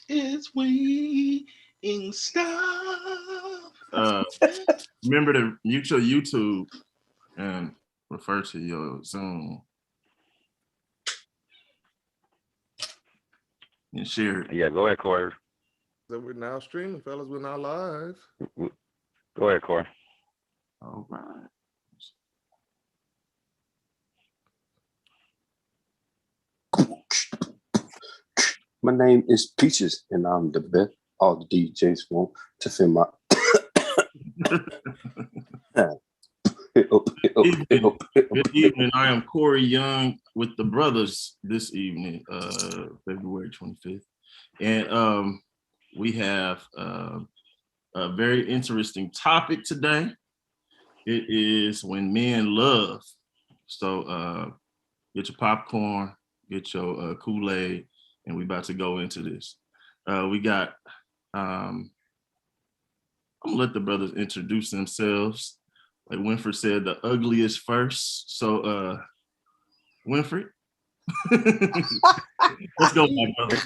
It's waiting stuff. Remember to mute your YouTube and refer to your Zoom and share it. Yeah, go ahead, Corey. So we're now streaming, fellas. We're now live. Go ahead, Corey. All right. My name is Peaches, and I'm the best. All the DJs want to feel my. Good evening. I am Corey Young with the brothers this evening, February 25th. And we have a very interesting topic today. It is when men love. So get your popcorn, get your Kool-Aid, and we're about to go into this. We got, I'm gonna let the brothers introduce themselves. Like Winfred said, the ugliest first. So Winfred, let's go, my brother.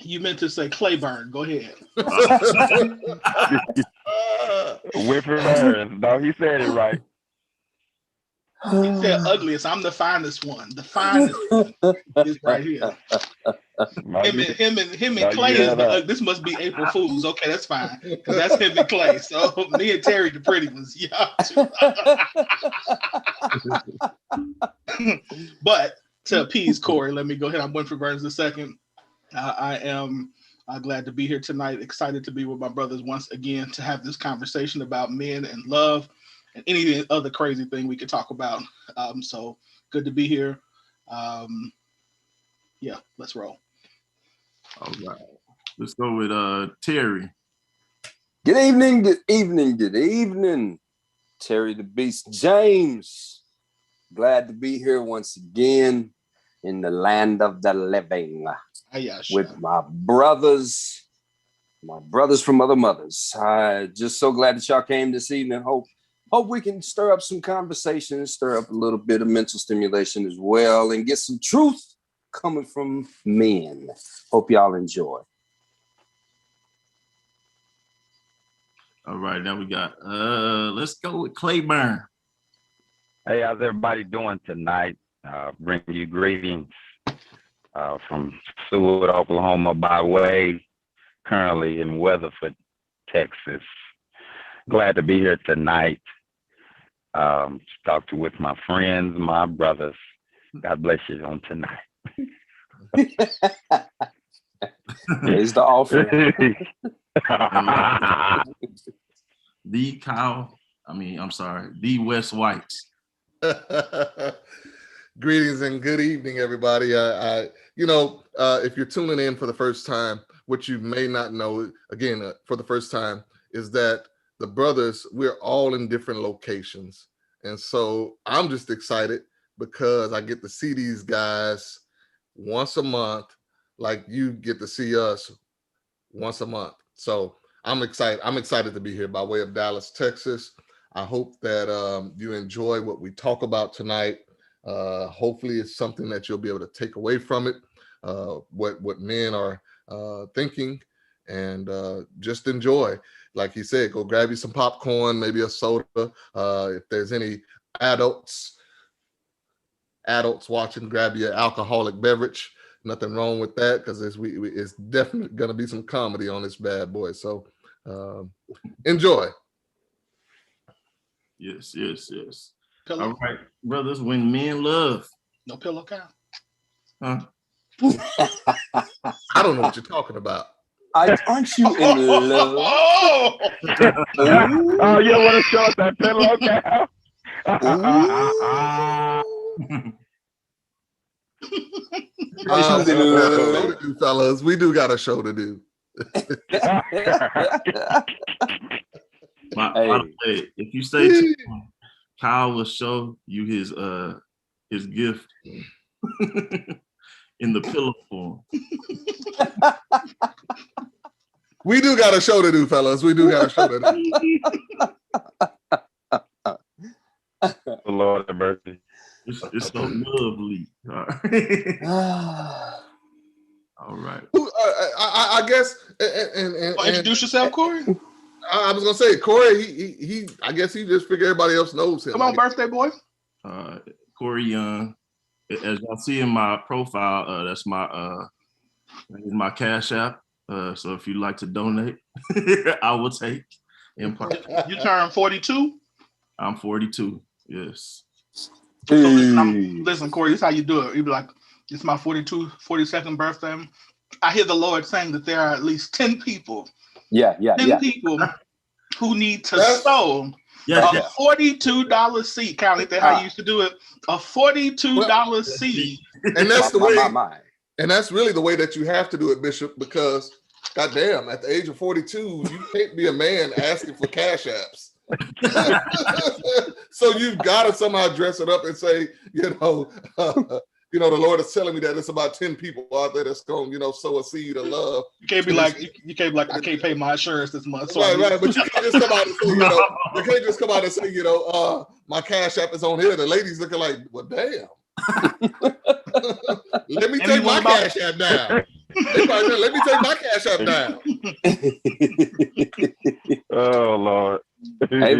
You meant to say Clayburn. Go ahead. Winfred Burns. No, he said it right. He said ugliest. I'm the finest one. The finest one is right here. Him and Clay is this must be April Fools. Okay, that's fine. Because that's him and Clay. So me and Terry the pretty ones. Yeah. But to appease Corey, let me go ahead. I'm Winfred Burns II. I am glad to be here tonight. Excited to be with my brothers once again to have this conversation about men and love and any other crazy thing we could talk about. So good to be here. Yeah, let's roll. All right. Let's go with Terry. Good evening, good evening, good evening. Terry the Beast James. Glad to be here once again in the land of the living with my brothers from other mothers. Just so glad that y'all came this evening. Hope we can stir up some conversations, stir up a little bit of mental stimulation as well, and get some truth coming from men. Hope y'all enjoy. All right, now we got let's go with Clayburn. Hey, how's everybody doing tonight? Bring you greetings from Seward, Oklahoma by way, currently in Weatherford, Texas. Glad to be here tonight. Talk with my friends, my brothers. God bless you on tonight. Here's the offer. The West Whites. Greetings and good evening, everybody. If you're tuning in for the first time, what you may not know, again, for the first time, is that the brothers, we're all in different locations. And so I'm just excited because I get to see these guys once a month, like you get to see us once a month. So I'm excited. I'm excited to be here by way of Dallas, Texas. I hope that you enjoy what we talk about tonight. Hopefully it's something that you'll be able to take away from it, what men are thinking, and just enjoy. Like he said, go grab you some popcorn, maybe a soda. If there's any adults watching, grab you an alcoholic beverage. Nothing wrong with that, because it's definitely going to be some comedy on this bad boy. So enjoy. Yes. Pillow. All right, brothers, when men love. No pillow count. Huh? I don't know what you're talking about. Aren't you in love? Oh, you want to show us that pillow count? Fellas, we do got a show to do. If you stay tuned, Kyle will show you his gift in the pillow form. We do got a show to do, fellas. We do got a show to do. Lord have mercy. It's so lovely. All right. All right. I guess, and introduce yourself, Corey. I was gonna say Corey. He. I guess he just figured everybody else knows him. Come on, birthday boy. Corey Young. As y'all see in my profile, that's my Cash App. So if you'd like to donate, I will take. You turn 42. I'm 42. Yes. So listen, Corey, this is how you do it. You be like, it's my 42nd birthday. I hear the Lord saying that there are at least 10 people. 10 people who need to sow a $42 seed. Kind of like how you used to do it. A $42 seed. And that's the way. And that's really the way that you have to do it, Bishop, because goddamn, at the age of 42, you can't be a man asking for cash apps. So you've got to somehow dress it up and say, the Lord is telling me that it's about 10 people out there that's going, sow a seed of love. You can't be like, I can't pay my insurance this month. So right. But you can't just come out and say, you can't just come out and say, my cash app is on here. The ladies looking like, well, damn. Let me take my cash app down. Let me take my cash app down. Oh Lord. Hey,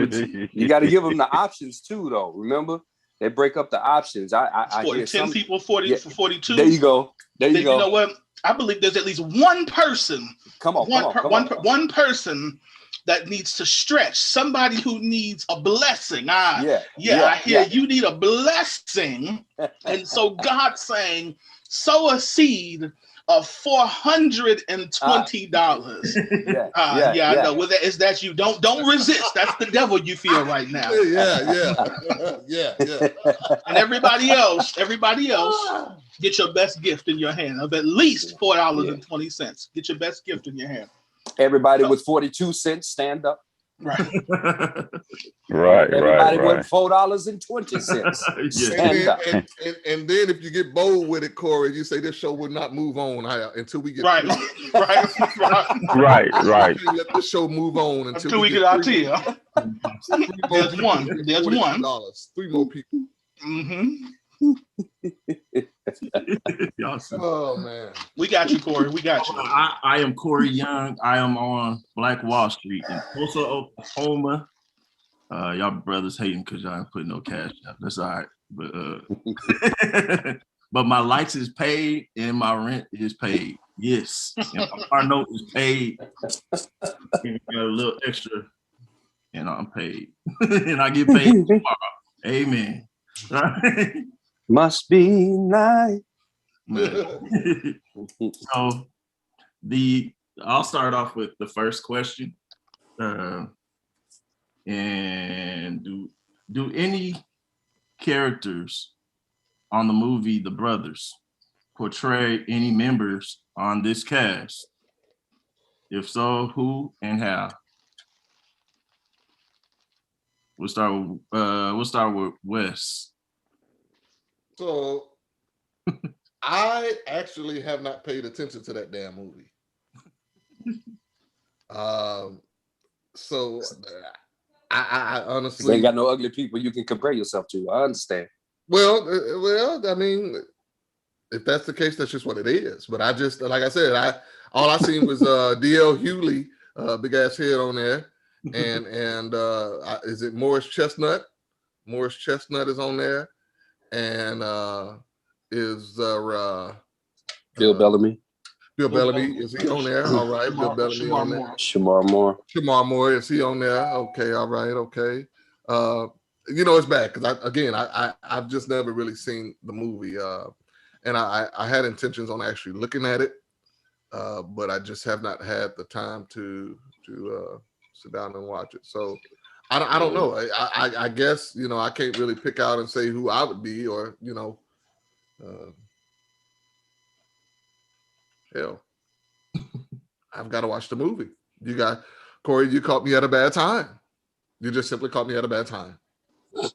you got to give them the options too, though. Remember, they break up the options. I hear 10 people, 40 for 42. There you go. You go. You know what? I believe there's at least one person. One person that needs to stretch. Somebody who needs a blessing. I hear you need a blessing. And so God's saying, sow a seed of $420. I know. Well, is that you? Don't resist. That's the devil you feel right now. Yeah. And everybody else, get your best gift in your hand of at least $4.20. Get your best gift in your hand. Everybody with 42 cents, stand up. Right. Everybody with $4.20. Stand up. And then if you get bold with it, Corey, you say this show will not move on until we get right. Let this show move on until we get out here. There's one. $3 more people. Mm-hmm. Oh man, we got you, Corey. We got you. I am Corey Young. I am on Black Wall Street in Tulsa, Oklahoma. Y'all brothers hating because y'all ain't putting no cash up. That's all right, but but my lights is paid and my rent is paid. Yes, and my car note is paid. And got a little extra, and I'm paid, and I get paid tomorrow. Amen. Must be nice. So I'll start off with the first question. And do any characters on the movie The Brothers portray any members on this cast? If so, who and how? We'll start with Wes. So I actually have not paid attention to that damn movie. So I honestly, they ain't got no ugly people you can compare yourself to. I understand. Well, I mean, if that's the case, that's just what it is. But I just, like I said, all I seen was D.L. Hewley, big ass head on there, and is it Morris Chestnut? Morris Chestnut is on there. And is Bill Bellamy? Bill Bellamy, is he on there? All right, Bill Bellamy on there. Shemar Moore, is he on there? Okay, all right, okay. It's bad because I've just never really seen the movie, and I had intentions on actually looking at it, but I just have not had the time to sit down and watch it. So. I don't know. I guess, I can't really pick out and say who I would be or, hell, I've got to watch the movie. Corey, you caught me at a bad time. You just simply caught me at a bad time. But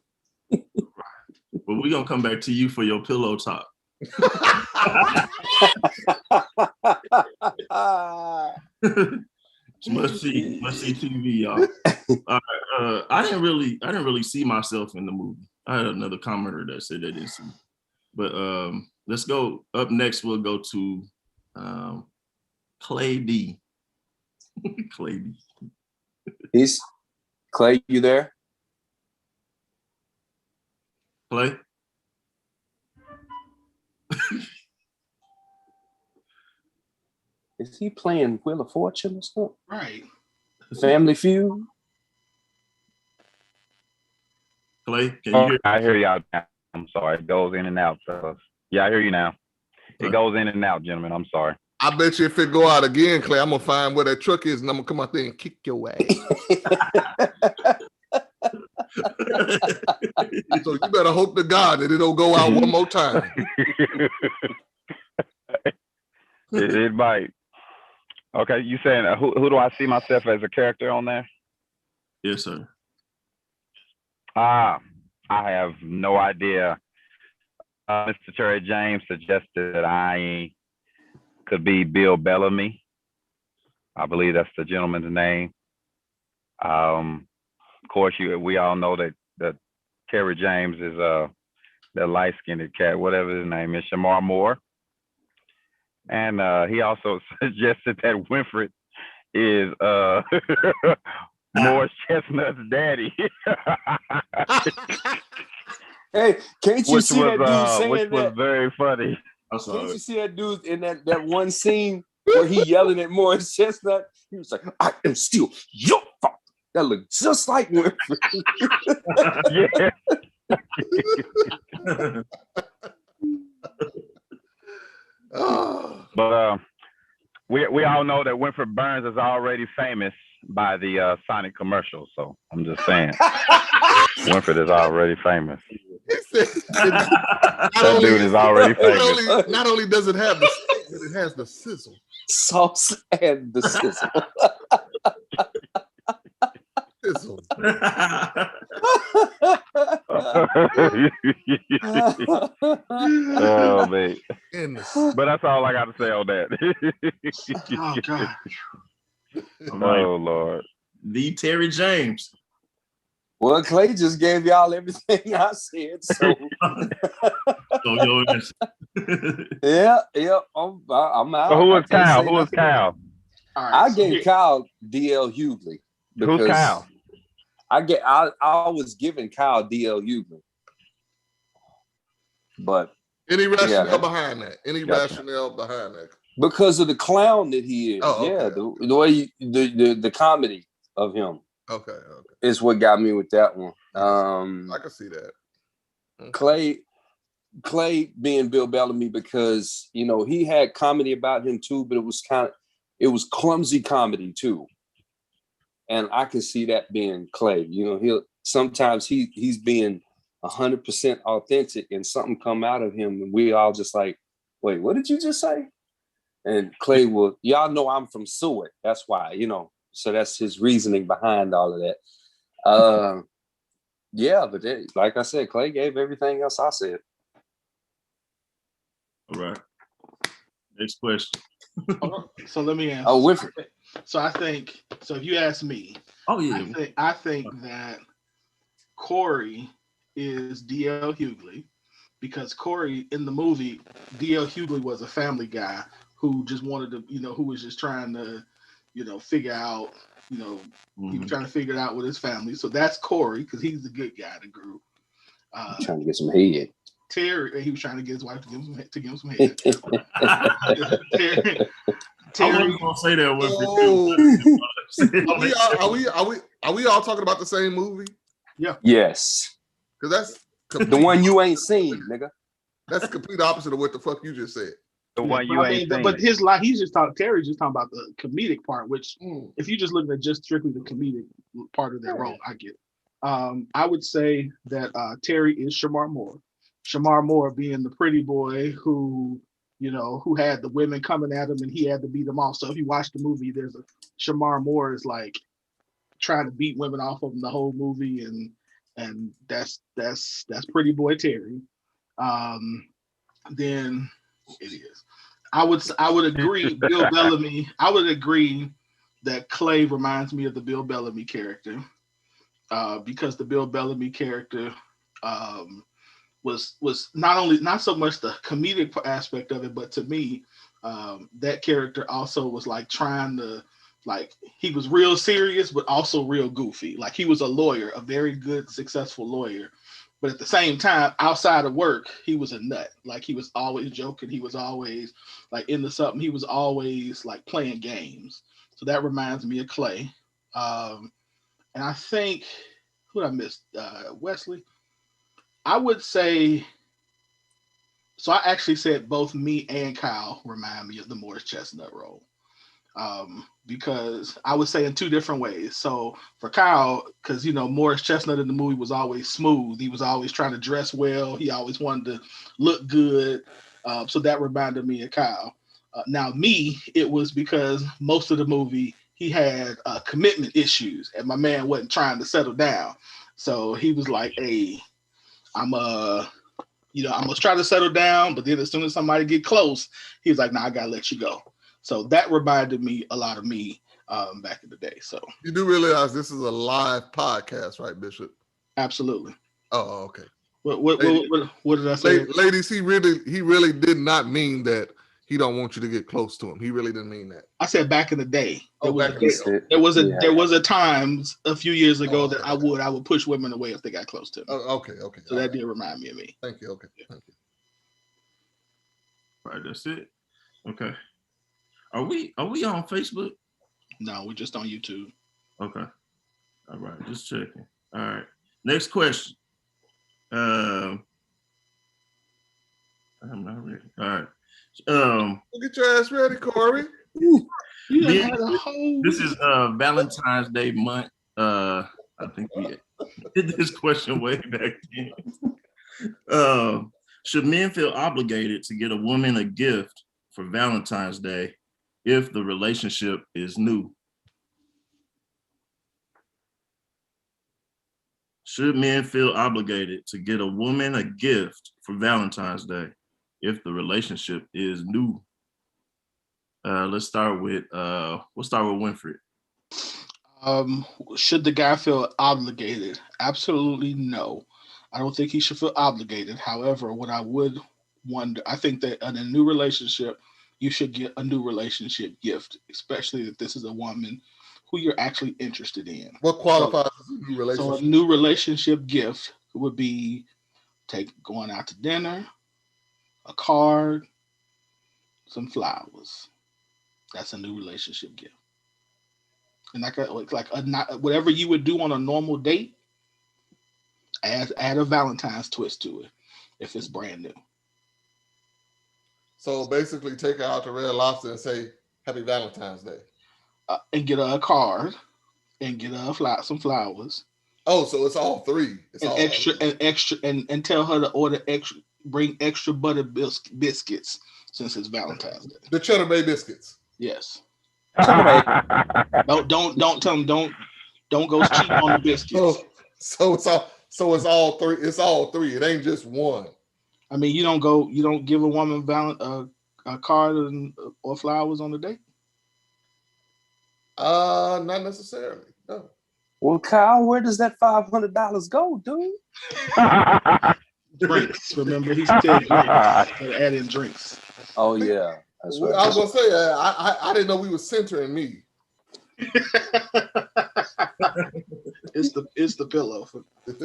we're going to come back to you for your pillow talk. Must see TV, y'all. I didn't really see myself in the movie. I had another commenter that said they didn't see. But let's go. Up next, we'll go to Clay D. Clay D. He's Clay, you there? Clay? Is he playing Wheel of Fortune or something? Right. Family Feud? Clay, can you hear? I hear y'all now. I'm sorry. It goes in and out, fellas. Yeah, I hear you now. It goes in and out, gentlemen. I'm sorry. I bet you if it go out again, Clay, I'm gonna find where that truck is and I'm gonna come out there and kick your ass. So you better hope to God that it don't go out one more time. It might. Okay, you saying who do I see myself as a character on there? Yes, sir. I have no idea. Mr. Terry James suggested that I could be Bill Bellamy. I believe that's the gentleman's name. Of course, we all know that Terry James is that light-skinned cat, whatever his name is, Shamar Moore. And he also suggested that Winfred is Morris Chestnut's daddy. Hey, can't you see that dude saying which was that? very funny. Can't you see that dude in that one scene where he yelling at Morris Chestnut? He was like, "I am still your father." That looked just like Winfred. Yeah. But we all know that Winfred Burns is already famous by the Sonic commercial. So I'm just saying, Winfred is already famous. That dude is already famous. Not only does it have the steak, but it has the sizzle. Sauce and the sizzle. Sizzle. Oh man. Goodness. But that's all I got to say on that. Oh God. Oh Lord. The Terry James. Well, Clay just gave y'all everything I said. So So your answer. yeah, I'm out. So who I was can't Kyle? say Who was nothing. Kyle? All right. I so gave here- Kyle DL Hughley. Who's Kyle? I was giving Kyle DL Hughley. But any rationale Yeah. behind that? Any Gotcha. rationale behind that? Because of the clown that he is. Oh, okay. Yeah, the way the comedy of him Okay. is what got me with that one. I can see that. Okay. Clay being Bill Bellamy because he had comedy about him too, but it was clumsy comedy too. And I can see that being Clay. Sometimes he's being 100% authentic and something come out of him and we all just like, wait, what did you just say? And Clay will, y'all know I'm from Seward. That's why, so that's his reasoning behind all of that. Yeah, but like I said, Clay gave everything else I said. All right. Next question. So let me answer. Oh, Winfred. So I think so. If you ask me, Oh yeah. I think that Corey is DL Hughley because Corey in the movie, DL Hughley was a family guy who just wanted to, who was just trying to, figure out, he was trying to figure it out with his family. So that's Corey because he's the good guy of the group. Trying to get some head. Terry, he was trying to get his wife to give him some head. Terry, I wasn't gonna say that one. Are we all talking about the same movie? Yes. Because The one you ain't seen, nigga. that's the complete opposite of what the fuck you just said. The one you ain't seen. but Terry's just talking about the comedic part, which if you just looking at just strictly the comedic part of that role, I get. I would say that Terry is Shamar Moore. Shamar Moore being the pretty boy who had the women coming at him and he had to beat them off. So if you watch the movie, there's Shamar Moore is like trying to beat women off of him the whole movie, and that's pretty boy Terry. Then it is. I would agree, Bill Bellamy. I would agree that Clay reminds me of the Bill Bellamy character, because the Bill Bellamy character was not so much the comedic aspect of it, but to me, that character also was like trying to, like, he was real serious but also real goofy. Like, he was a lawyer, a very good, successful lawyer, but at the same time, outside of work, he was a nut. Like, he was always joking. He was always like into something. He was always like playing games. So that reminds me of Clay. And I think, who did I miss? Wesley. I would say, so I actually said both me and Kyle remind me of the Morris Chestnut role. Because I would say in two different ways. So for Kyle, because, Morris Chestnut in the movie was always smooth. He was always trying to dress well. He always wanted to look good. So that reminded me of Kyle. Now me, it was because most of the movie, he had commitment issues and my man wasn't trying to settle down. So he was like, hey, I'm gonna try to settle down, but then as soon as somebody get close, he was like, nah, I gotta let you go. So that reminded me a lot of me back in the day. So you do realize this is a live podcast, right, Bishop? Absolutely. Oh, okay. What did I say? Ladies, he really did not mean that he don't want you to get close to him. He really didn't mean that. I said back in the day. There was a time a few years ago that I would push women away if they got close to me. Oh, okay. So that did remind me of me. Thank you. Okay. Thank you. All right, that's it. Okay. Are we on Facebook? No, we're just on YouTube. Okay. All right, just checking. All right. Next question. I'm not ready. All right. Get your ass ready, Corey. This is Valentine's Day month. I think we did this question way back then. Should men feel obligated to get a woman a gift for Valentine's Day if the relationship is new? Should men feel obligated to get a woman a gift for Valentine's Day if the relationship is new? We'll start with Winfred. Should the guy feel obligated? Absolutely no. I don't think he should feel obligated. However, what I would wonder, I think that in a new relationship, you should get a new relationship gift, especially if this is a woman who you're actually interested in. What qualifies as a new relationship? So a new relationship gift would be going out to dinner, a card, some flowers. That's a new relationship gift. And whatever you would do on a normal date, add a Valentine's twist to it if it's brand new. So basically take her out to Red Lobster and say, Happy Valentine's Day. And get her a card and get her some flowers. Oh, so it's all three. And tell her to order bring extra butter biscuits since it's Valentine's Day. The Cheddar Bay biscuits. Yes. Don't tell them don't go cheap on the biscuits. So it's all three. It's all three. It ain't just one. I mean, you don't give a woman a card or flowers on the date? Not necessarily. No. Well, Kyle, where does that $500 go, dude? Drinks. Remember, he said drinks. Add in drinks. Oh yeah, that's right. I was gonna say I didn't know we were centering me. It's the pillow. It's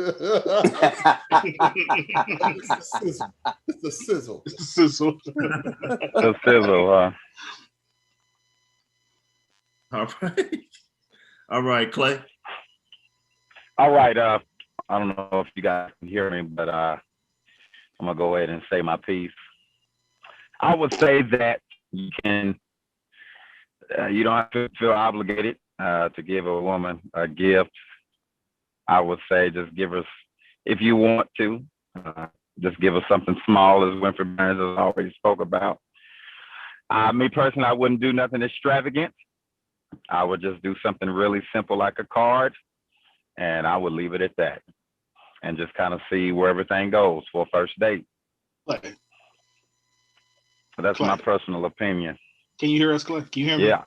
the sizzle. It's the sizzle. The sizzle, All right, Clay. All right. I don't know if you guys can hear me, but I'm gonna go ahead and say my piece. I would say that you don't have to feel obligated to give a woman a gift. I would say just give her, if you want to, just give her something small, as Winfred Burns has already spoke about. Me personally, I wouldn't do nothing extravagant. I would just do something really simple like a card, and I would leave it at that and just kind of see where everything goes for a first date. Clay. That's Clay. my personal opinion. Can you hear us, Clay? Can you hear me? Yeah.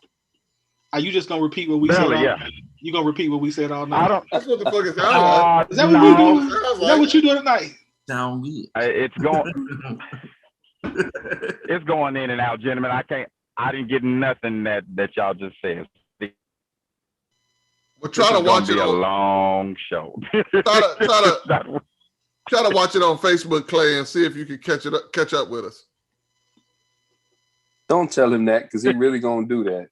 Are you just gonna repeat what we Barely, said? yeah. You gonna repeat what we said all I night? don't. That's what the fuck it sounds like. Is that what we doing? Sounds Is that what you doing tonight? Sound good. It's going. It's going in and out, gentlemen. I didn't get nothing that y'all just said. Well, try to watch it a on. long show. Try to watch it on Facebook, Clay, and see if you can catch up with us. Don't tell him that because he really gonna do that.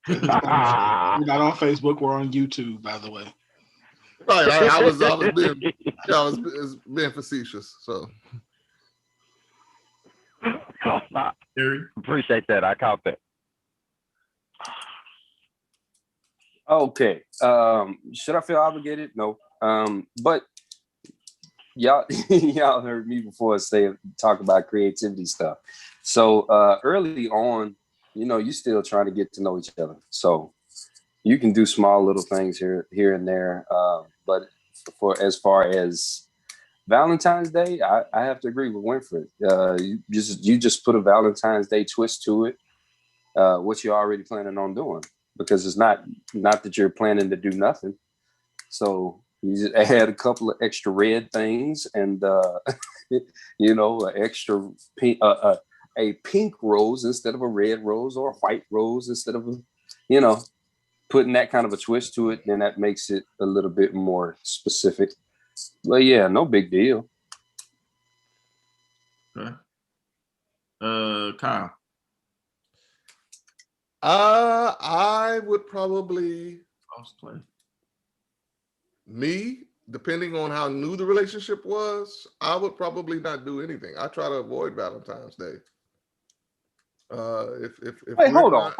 We're not on Facebook. We're on YouTube, by the way. Right, I was being facetious. So Terry? Appreciate that. I caught that. Okay. Should I feel obligated? No. But y'all y'all heard me before talk about creativity stuff. So early on, you're still trying to get to know each other. So you can do small little things here and there. But as far as Valentine's Day, I have to agree with Winfred. You just put a Valentine's Day twist to it. What you're already planning on doing, because it's not that you're planning to do nothing. So you just add a couple of extra red things and an extra pink, a pink rose instead of a red rose, or a white rose instead of putting that kind of a twist to it. Then that makes it a little bit more specific. But yeah, no big deal. Okay. Kyle. I would probably depending on how new the relationship was, I would probably not do anything. I try to avoid Valentine's Day. Wait, hold the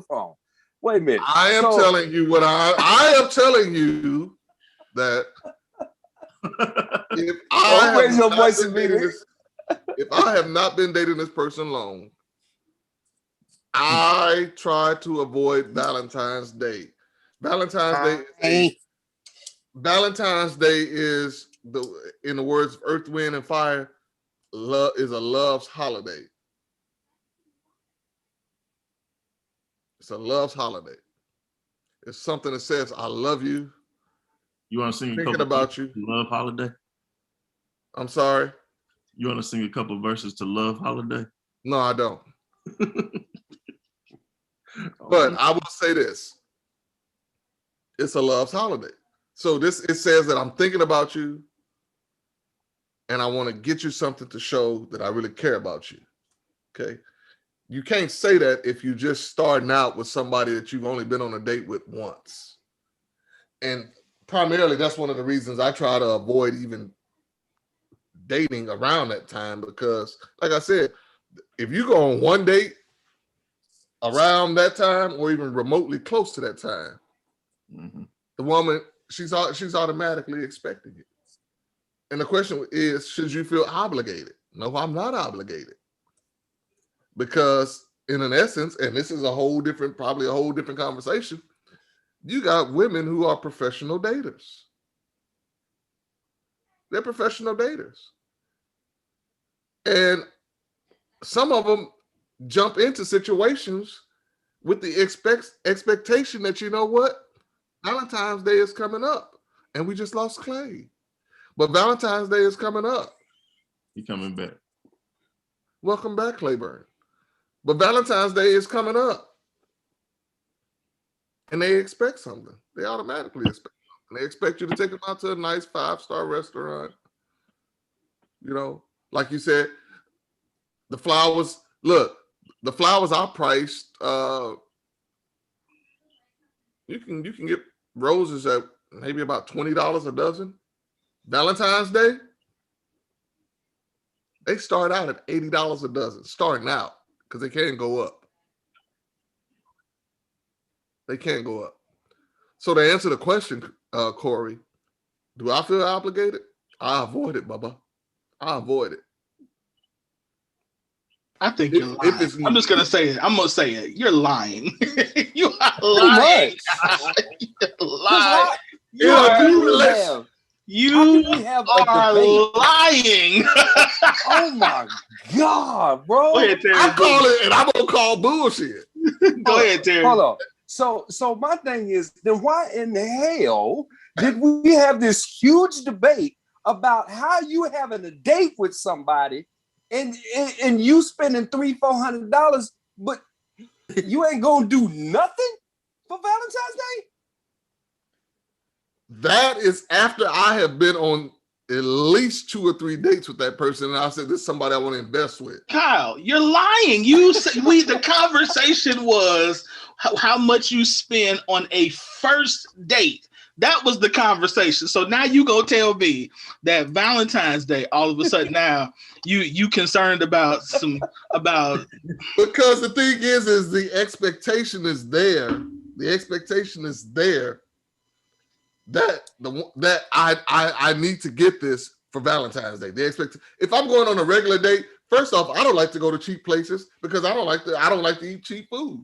phone. Wait a minute. I am telling you what I am telling you that if I have not been dating this person long, I try to avoid Valentine's Day. Valentine's Day is in the words of Earth, Wind, and Fire, love is a love's holiday. It's a love's holiday. It's something that says, I love you. You want to sing thinking about you. Love Holiday? I'm sorry? You want to sing a couple verses to Love Holiday? No, I don't. But I will say this. It's a love's holiday. So it says that I'm thinking about you and I want to get you something to show that I really care about you. Okay. You can't say that if you're just starting out with somebody that you've only been on a date with once. And primarily, that's one of the reasons I try to avoid even dating around that time, because, like I said, if you go on one date around that time or even remotely close to that time, the woman, she's automatically expecting it. And the question is, should you feel obligated? No, I'm not obligated. Because in an essence, and this is probably a whole different conversation, you got women who are professional daters. They're professional daters. And some of them jump into situations with the expectation that, you know what? Valentine's Day is coming up. And we just lost Clay. But Valentine's Day is coming up. He's coming back. Welcome back, Clayburn. But Valentine's Day is coming up. And they expect something. They automatically expect something. They expect you to take them out to a nice 5-star restaurant. Like you said, the flowers are priced. You can get roses at maybe about $20 a dozen. Valentine's Day, they start out at $80 a dozen, starting out, because they can't go up. They can't go up. So to answer the question, Corey, do I feel obligated? I avoid it, Bubba. I avoid it. I think you're lying. I'm just going to say it. I'm going to say it. You're lying. You are lying. You're lying. In a new relationship. You we have a are debate? lying. Oh my God, bro. Go ahead, Terry. I call it, and I'm gonna call bullshit. Go ahead, Terry. Hold on. So my thing is, then why in the hell did we have this huge debate about how you having a date with somebody and you spending $300-400, but you ain't gonna do nothing for Valentine's Day? That is after I have been on at least 2 or 3 dates with that person, and I said, "This is somebody I want to invest with." Kyle, you're lying. You said the conversation was how much you spend on a first date. That was the conversation. So now you go tell me that Valentine's Day, all of a sudden now you concerned about Because the thing is the expectation is there. The expectation is there that I need to get this for Valentine's Day. If I'm going on a regular date, first off, I don't like to go to cheap places because I don't like to eat cheap food.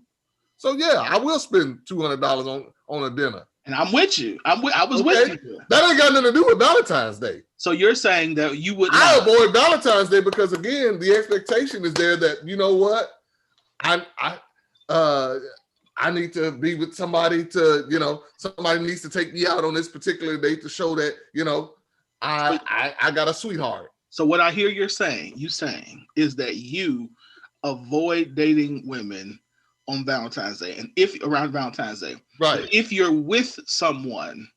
So yeah, I will spend $200 on a dinner. And I'm with you. I was with you. That ain't got nothing to do with Valentine's Day. So you're saying that you would I not. avoid Valentine's Day because again, the expectation is there that you know what, I need to be with somebody somebody needs to take me out on this particular date to show that I got a sweetheart. So what I hear you saying is that you avoid dating women on Valentine's Day, and if around Valentine's Day, right? But if you're with someone,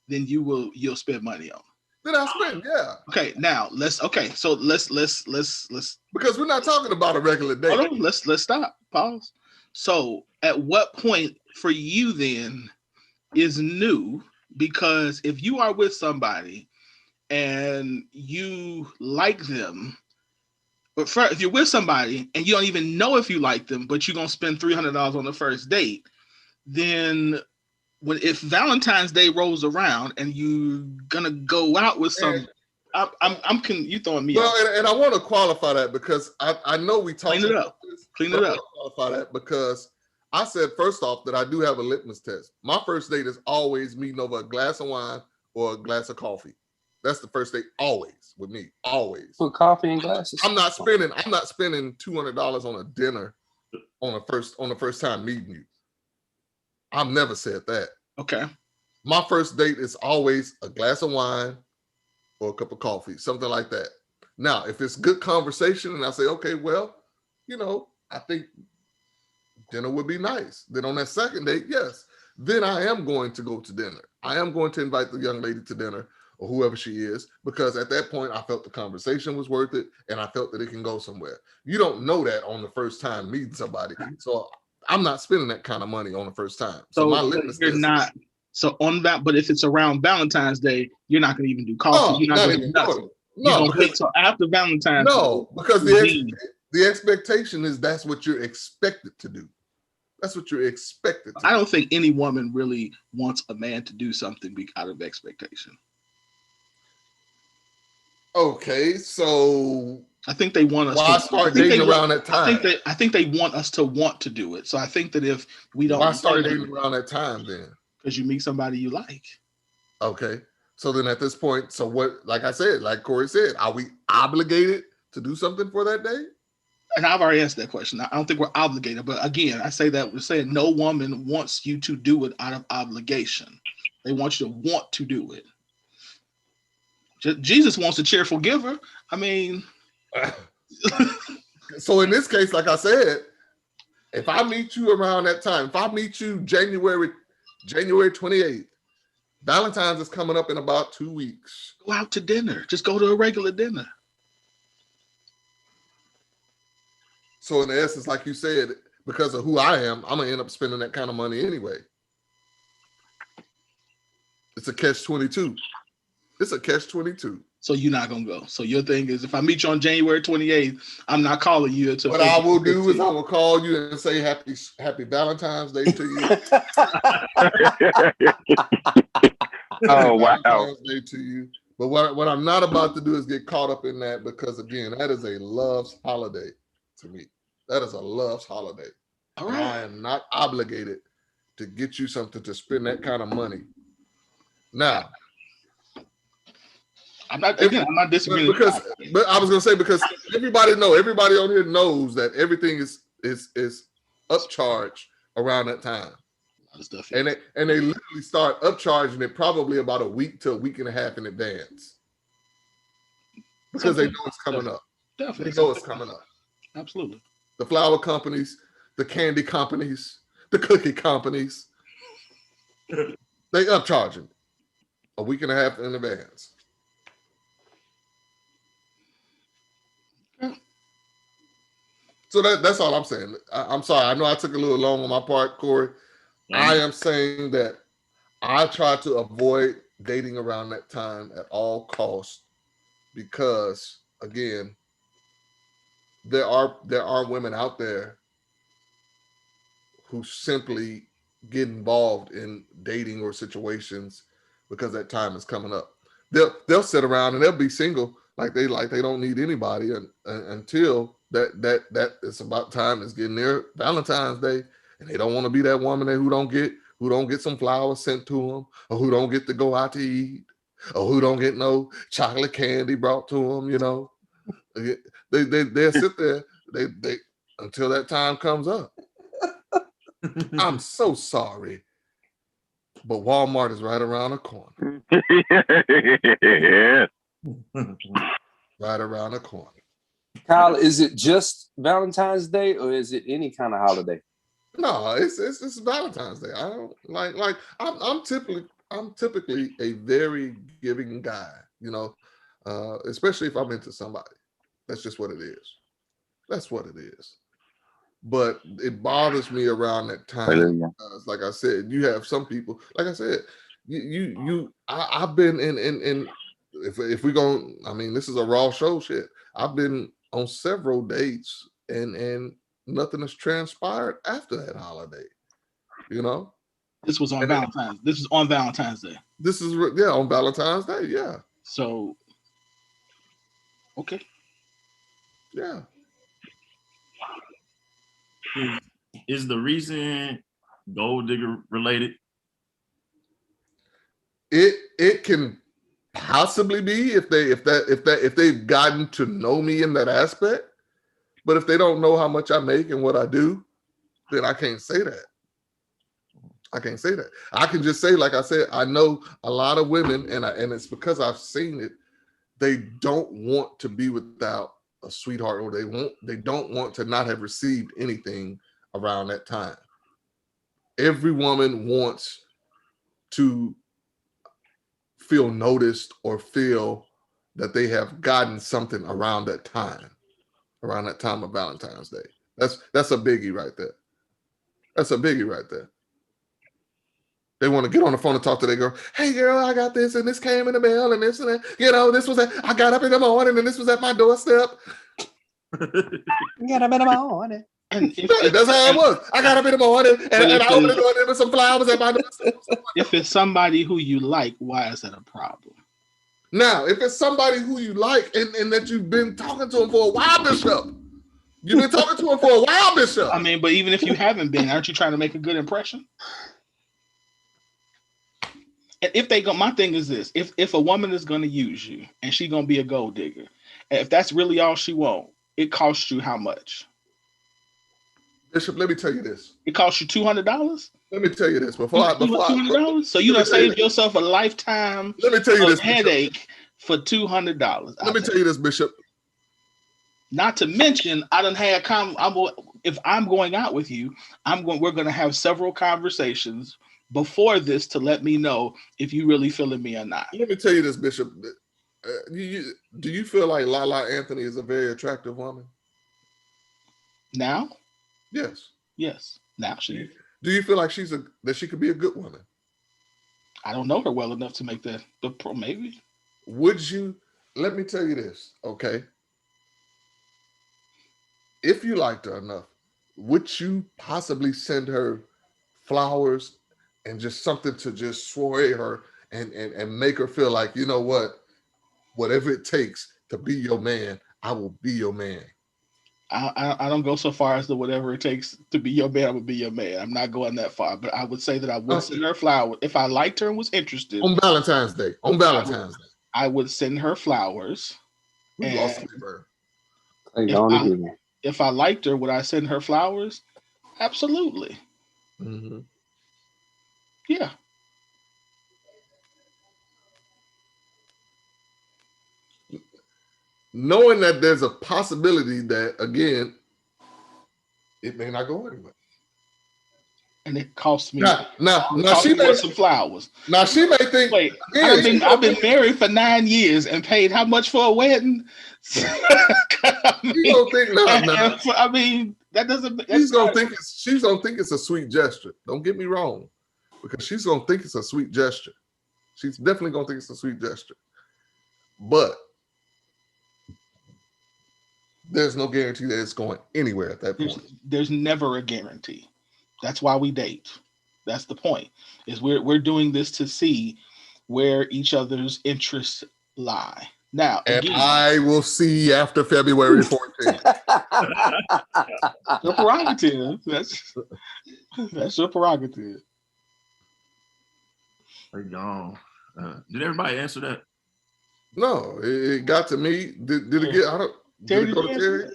then you'll spend money on. Then I'll spend, yeah. Okay, now let's because we're not talking about a regular date. Hold on, let's stop. Pause. So at what point for you then is new? Because if you are with somebody and you like them, but first, if you're with somebody and you don't even know if you like them, but you're gonna spend $300 on the first date, then if Valentine's Day rolls around and you're gonna go out with some, you throwing me well, out. And I want to qualify that because I know we talked Clean it up. Clean it up. Qualify that because I said first off that I do have a litmus test. My first date is always meeting over a glass of wine or a glass of coffee. That's the first date, always with me, always. Put coffee in glasses. I'm not spending $200 on a dinner on the first time meeting you. I've never said that. Okay. My first date is always a glass of wine or a cup of coffee, something like that. Now, if it's good conversation and I say, okay, well, I think dinner would be nice. Then on that second date, yes, then I am going to go to dinner. I am going to invite the young lady to dinner or whoever she is, because at that point I felt the conversation was worth it and I felt that it can go somewhere. You don't know that on the first time meeting somebody. So I'm not spending that kind of money on the first time. So my litmus you're not. So on that, but if it's around Valentine's Day, you're not going to even do coffee. You're not going to do nothing. No, wait till after Valentine's. No, because the expectation is that's what you're expected to do. That's what you're expected to do. I don't think any woman really wants a man to do something out of expectation. Okay, so I think they want us to start dating around that time. I think they want us to want to do it. So I think that if we don't, why start dating around that time then? Because you meet somebody you like. Okay, so then at this point, so what? Like I said, like Corey said, are we obligated to do something for that day? And I've already answered that question. I don't think we're obligated, but again, I say that we're saying no woman wants you to do it out of obligation. They want you to want to do it. Jesus wants a cheerful giver. I mean, so in this case, like I said, if I meet you around that time, if I meet you January 28th, Valentine's is coming up in about 2 weeks. Go out to dinner. Just go to a regular dinner. So in the essence, like you said, because of who I am, I'm gonna end up spending that kind of money anyway. It's a catch-22. It's a catch-22. So you're not gonna go. So your thing is, if I meet you on January 28th, I'm not calling you until. What I will do is I will call you and say happy Valentine's Day to you. Oh wow! Valentine's Day to you. But what I'm not about to do is get caught up in that, because again, that is a love's holiday to me. That is a love's holiday. All right. I am not obligated to get you something to spend that kind of money. Now, I'm not disagreeing. But I was gonna say because everybody on here knows that everything is upcharged around that time. And they literally start upcharging it probably about a week to a week and a half in advance. Because they know it's coming up. Definitely. They know it's coming up. Absolutely. The flower companies, the candy companies, the cookie companies, they upcharging a week and a half in advance. So that's all I'm saying. I'm sorry. I know I took a little long on my part, Corey. I am saying that I try to avoid dating around that time at all costs because, again, there are women out there who simply get involved in dating or situations because that time is coming up. They'll sit around and they'll be single like they don't need anybody until that it's about time it's getting near Valentine's Day, and they don't want to be that woman who don't get some flowers sent to them, or who don't get to go out to eat, or who don't get no chocolate candy brought to them. You know, they'll sit there they until that time comes up. I'm so sorry, but Walmart is right around the corner. Right around the corner. Kyle, is it just Valentine's Day or is it any kind of holiday? No, it's Valentine's Day. I don't like I'm typically a very giving guy, you know, especially if I'm into somebody. That's just what it is. That's what it is. But it bothers me around that time. Like I said, you have some people, like I said, I've been in if we going, I mean, this is a raw show shit. I've been on several dates and nothing has transpired after that holiday. You know? This was on Valentine's. This is on Valentine's Day. This is on Valentine's Day, yeah. So okay. Yeah. Is the reason gold digger related? It can possibly be if they've gotten to know me in that aspect, but if they don't know how much I make and what I do, then I can't say that. I can't say that. I can just say, like I said, I know a lot of women, and it's because I've seen it. They don't want to be without a sweetheart, or they don't want to not have received anything around that time. Every woman wants to feel noticed or feel that they have gotten something around that time of Valentine's Day. That's a biggie right there. That's a biggie right there. They want to get on the phone and talk to their girl. Hey girl, I got this and this came in the mail and this and that. You know, this was I got up in the morning and this was at my doorstep. Got up in the morning. That's how it was. I got up in the morning and I opened the door and there was some flowers at my doorstep. If it's somebody who you like, why is that a problem? Now, if it's somebody who you like and that you've been talking to him for a while, Bishop. You've been talking to him for a while, Bishop. I mean, but even if you haven't been, aren't you trying to make a good impression? And if they go, my thing is this: if a woman is going to use you and she's going to be a gold digger, and if that's really all she wants, it costs you how much? Bishop, let me tell you this. It costs you $200. Let me tell you this $200. So you done saved yourself a lifetime. Let me tell you this headache for $200. Let me tell you this, Bishop. Not to mention, I done had if I'm going out with you, we're going to have several conversations before this to let me know if you really feeling me or not. Let me tell you this, Bishop. Do you feel like Lala Anthony is a very attractive woman? Now? Yes. Yes. Now she. Do you feel like that she could be a good woman? I don't know her well enough to make that maybe. Would you? Let me tell you this, okay? If you liked her enough, would you possibly send her flowers and just something to just soiree her and make her feel like, you know what, whatever it takes to be your man, I will be your man? I don't go so far as to whatever it takes to be your man, I would be your man. I'm not going that far, but I would say that I would send her flowers if I liked her and was interested. On Valentine's Day. On Valentine's Day. I would send her flowers. We lost her. If I liked her, would I send her flowers? Absolutely. Mm-hmm. Yeah. Knowing that there's a possibility that, again, it may not go anywhere. And it costs me. Now she may some flowers. Now she may think. Wait, I've been married for 9 years and paid how much for a wedding? You don't think I mean, that doesn't. She's gonna think it's a sweet gesture. Don't get me wrong, because she's gonna think it's a sweet gesture. She's definitely gonna think it's a sweet gesture, but there's no guarantee that it's going anywhere at that point. There's never a guarantee. That's why we date. That's the point. Is we're doing this to see where each other's interests lie. Now, and again, I will see after February 14th. Your prerogative. That's your prerogative. They're gone. Did everybody answer that? No, it got to me. Did it get? Did it go to Terry?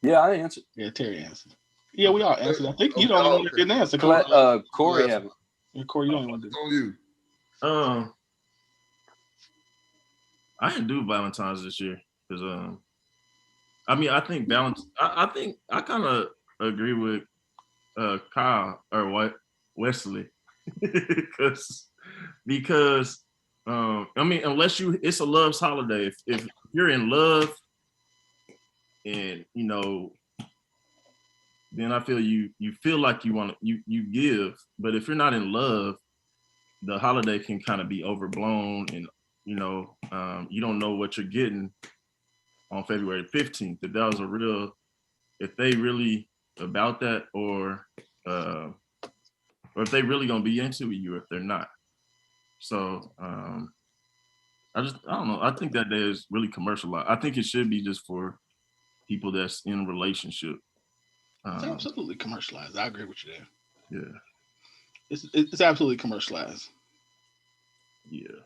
Yeah, I answered. Yeah, Terry answered. Yeah, we all answered. I think you don't even want to get an answer. Corey haven't. Yeah, Corey, you don't want to do. On you. I didn't do Valentine's this year because I mean I think I think I kind of agree with Kyle or what Wesley because I mean unless it's a love's holiday. If you're in love and you know, then I feel you feel like you want to you give, but if you're not in love, the holiday can kind of be overblown and you know, you don't know what you're getting on February 15th. If that was if they really about that, or if they really gonna be into you, if they're not. So I don't know. I think that day is really commercialized. I think it should be just for people that's in a relationship. It's absolutely commercialized. I agree with you there. Yeah, it's absolutely commercialized. Yeah.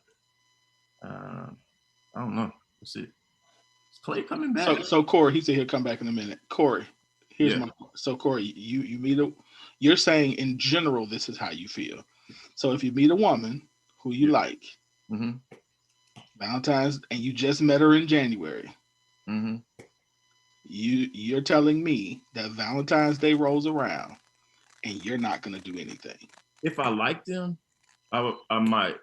I don't know. Let's see. Is Clay coming back? So Corey, he said he'll come back in a minute. Corey, Corey, you meet you're saying in general this is how you feel. So if you meet a woman who you like, Valentine's, and you just met her in January, you're telling me that Valentine's Day rolls around and you're not gonna do anything. If I like them, I might.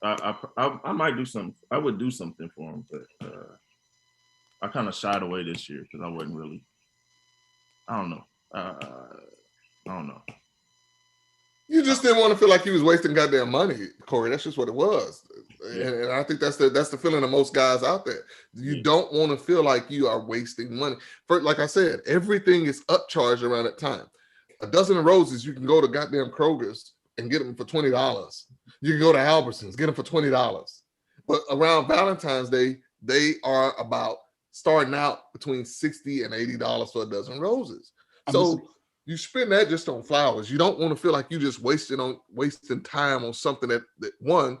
I might do something. I would do something for him, but I kind of shied away this year because I wasn't really. I don't know. I don't know. You just didn't want to feel like you was wasting goddamn money, Corey. That's just what it was, and I think that's the feeling of most guys out there. You don't want to feel like you are wasting money. Like I said, everything is upcharged around that time. A dozen of roses, you can go to goddamn Kroger's and get them for $20. You can go to Albertsons, get them for $20. But around Valentine's Day, they are about starting out between $60 and $80 for a dozen roses. So you spend that just on flowers. You don't want to feel like you just wasting time on something that one,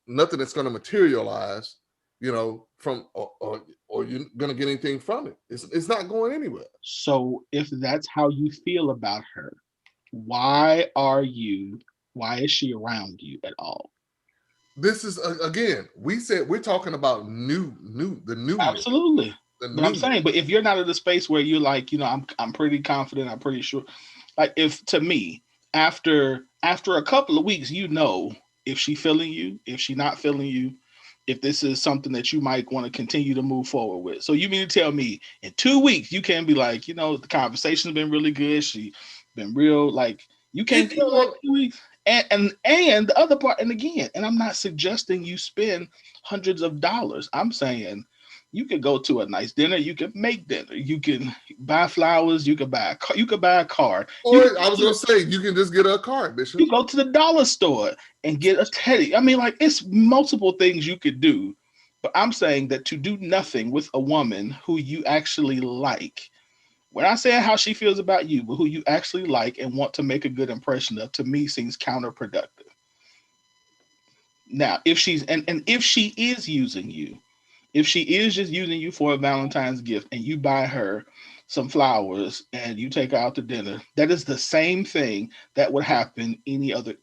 nothing that's going to materialize, you know, from or you're going to get anything from it. It's not going anywhere. So if that's how you feel about her, why is she around you at all? This is again, we're talking about the new. Absolutely. I'm saying, but if you're not in the space where you're like, you know, I'm pretty confident, I'm pretty sure. Like if to me, after a couple of weeks, you know if she feeling you, if she not feeling you, if this is something that you might want to continue to move forward with. So you mean to tell me in 2 weeks you can't be like, you know, the conversation's been really good, she been real, like you can't tell like 2 weeks. And the other part, and again, and I'm not suggesting you spend hundreds of dollars. I'm saying you could go to a nice dinner, you can make dinner, you can buy flowers, you could buy a card. Or I was gonna say you can just get a card, Bishop. You go to the dollar store and get a teddy. I mean, like it's multiple things you could do. But I'm saying that to do nothing with a woman who you actually like. When I say how she feels about you, but who you actually like and want to make a good impression of, to me seems counterproductive. Now, if she's and if she is using you, if she is just using you for a Valentine's gift and you buy her some flowers and you take her out to dinner, that is the same thing that would happen any other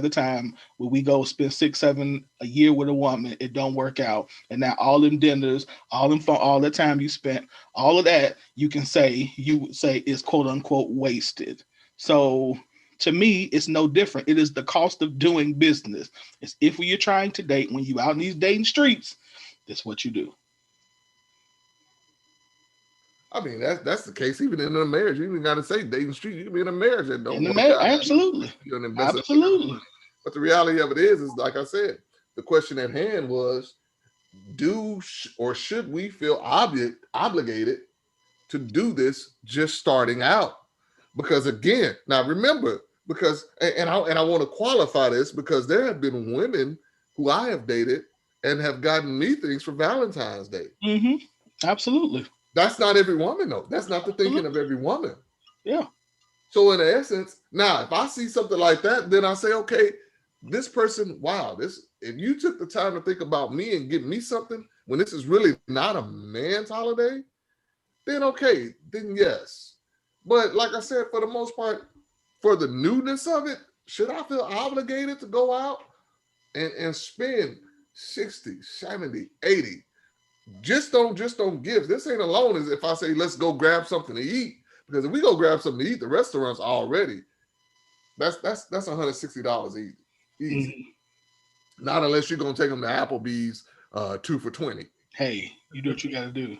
time when we go spend 6-7 a year with a woman, it don't work out, and now all them dinners, all them fun, all the time you spent, all of that you would say is quote unquote wasted. So to me, it's no different. It is the cost of doing business. It's if you're trying to date, when you out in these dating streets, that's what you do. I mean, that's the case even in a marriage. You even got to say dating street. You can be in a marriage that don't In the work marriage, out. absolutely. You're gonna invest in- Absolutely. But the reality of it is like I said, the question at hand was, or should we feel obligated to do this just starting out? Because again, now remember, because and I want to qualify this because there have been women who I have dated and have gotten me things for Valentine's Day. Mm-hmm. Absolutely. That's not every woman though. That's not the thinking of every woman. Yeah. So in essence, now if I see something like that, then I say, okay, this person, wow, this if you took the time to think about me and give me something when this is really not a man's holiday, then okay, then yes. But like I said, for the most part, for the newness of it, should I feel obligated to go out and spend 60, 70, 80? Just don't give. This ain't alone as if I say, let's go grab something to eat. Because if we go grab something to eat, the restaurant's already, that's $160 easy. Mm-hmm. Not unless you're going to take them to Applebee's 2 for $20. Hey, you do what you got to do.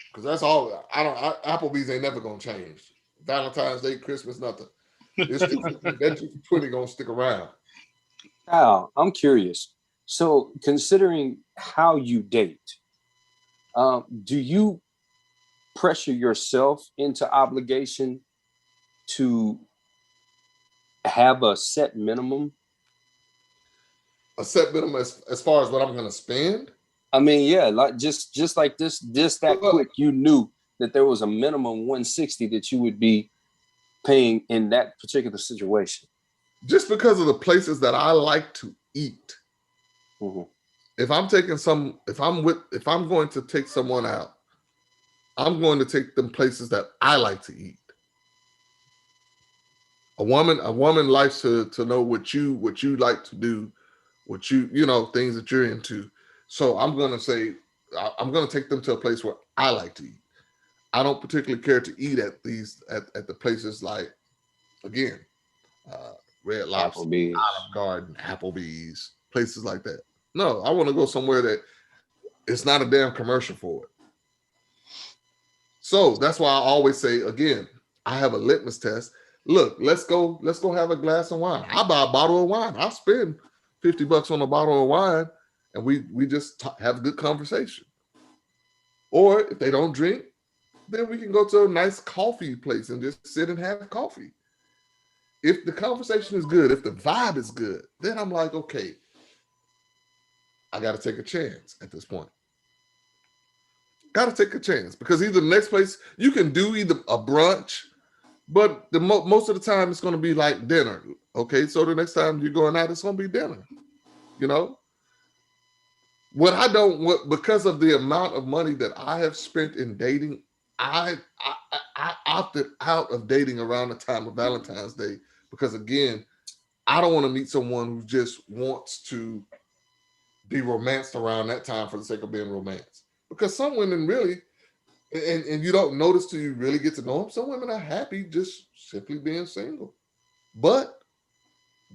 Because that's all. Applebee's ain't never gonna change. Valentine's Day, Christmas, nothing. That 2 for $20 gonna stick around. Al, I'm curious. So, considering how you date, do you pressure yourself into obligation to have a set minimum? A set minimum as far as what I'm gonna spend? I mean, yeah, like just like this that quick, you knew that there was a minimum 160 that you would be paying in that particular situation. Just because of the places that I like to eat. Mm-hmm. If I'm going to take someone out, I'm going to take them places that I like to eat. A woman likes to know what you like to do, what you know, things that you're into. So I'm going to say, I'm going to take them to a place where I like to eat. I don't particularly care to eat at the places like, again, Red Lobster, Applebee's. Olive Garden, Applebee's, places like that. No, I want to go somewhere that it's not a damn commercial for it. So that's why I always say, again, I have a litmus test. Look, let's go have a glass of wine. I buy a bottle of wine. I'll spend $50 on a bottle of wine. And we just have a good conversation. Or if they don't drink, then we can go to a nice coffee place and just sit and have coffee. If the conversation is good, if the vibe is good, then I'm like, okay, I got to take a chance at this point. Got to take a chance because either the next place you can do either a brunch, but most of the time it's going to be like dinner. Okay, so the next time you're going out, it's going to be dinner. You know. Because of the amount of money that I have spent in dating, I opted out of dating around the time of Valentine's Day because, again, I don't want to meet someone who just wants to be romanced around that time for the sake of being romanced. Because some women really, and you don't notice till you really get to know them, some women are happy just simply being single. But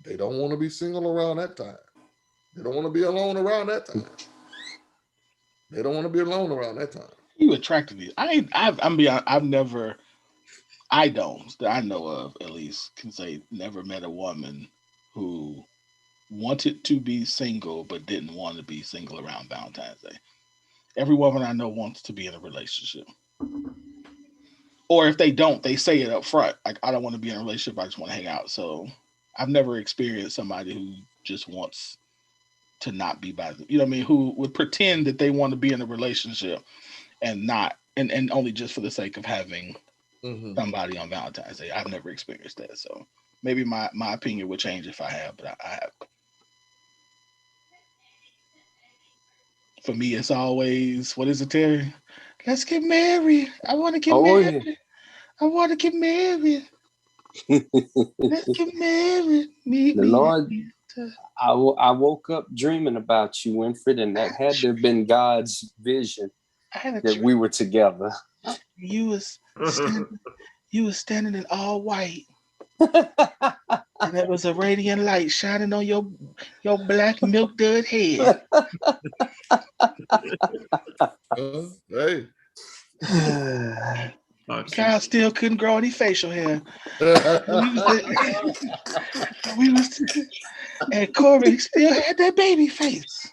they don't want to be single around that time. They don't want to be alone around that time. They don't want to be alone around that time. You attracted these. I've never, that I know of at least, can say never met a woman who wanted to be single but didn't want to be single around Valentine's Day. Every woman I know wants to be in a relationship. Or if they don't, they say it up front. Like, I don't want to be in a relationship. I just want to hang out. So I've never experienced somebody who just wants to not be by them. You know what I mean? Who would pretend that they want to be in a relationship and not, and only just for the sake of having somebody on Valentine's Day. I've never experienced that. So maybe my opinion would change if I have, but I have. For me, it's always, what is it, Terry? Let's get married. I want to get married. Yeah. I want to get married. Let's get married. Meet The me. Lord, I woke up dreaming about you, Winfred, and that had to have been God's vision I had a that we were together. You was standing in all white, and there was a radiant light shining on your black milk dud head. Hey. Kyle still couldn't grow any facial hair. And Corey still had that baby face.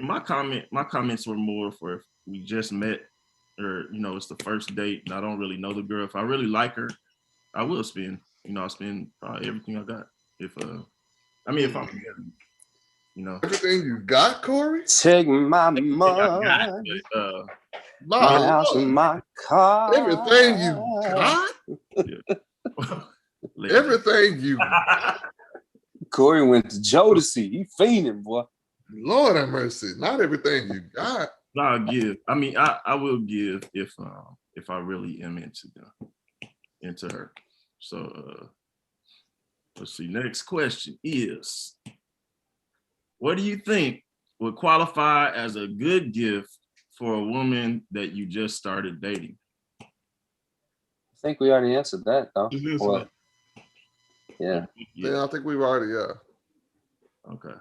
My comments were more for if we just met, or it's the first date and I don't really know the girl. If I really like her, I will spend, I'll spend probably everything I got. If I'm together, Everything you got, Corey? Take my money, my house and my car. Everything you got? Everything you got? Corey went to Jodeci. He fiending, boy. Lord have mercy. Not everything you got. I'll give. I mean, I will give if I really am into her. So let's see. Next question is, what do you think would qualify as a good gift for a woman that you just started dating? I think we already answered that, though. Well, yeah. Yeah, I think we've already, Okay.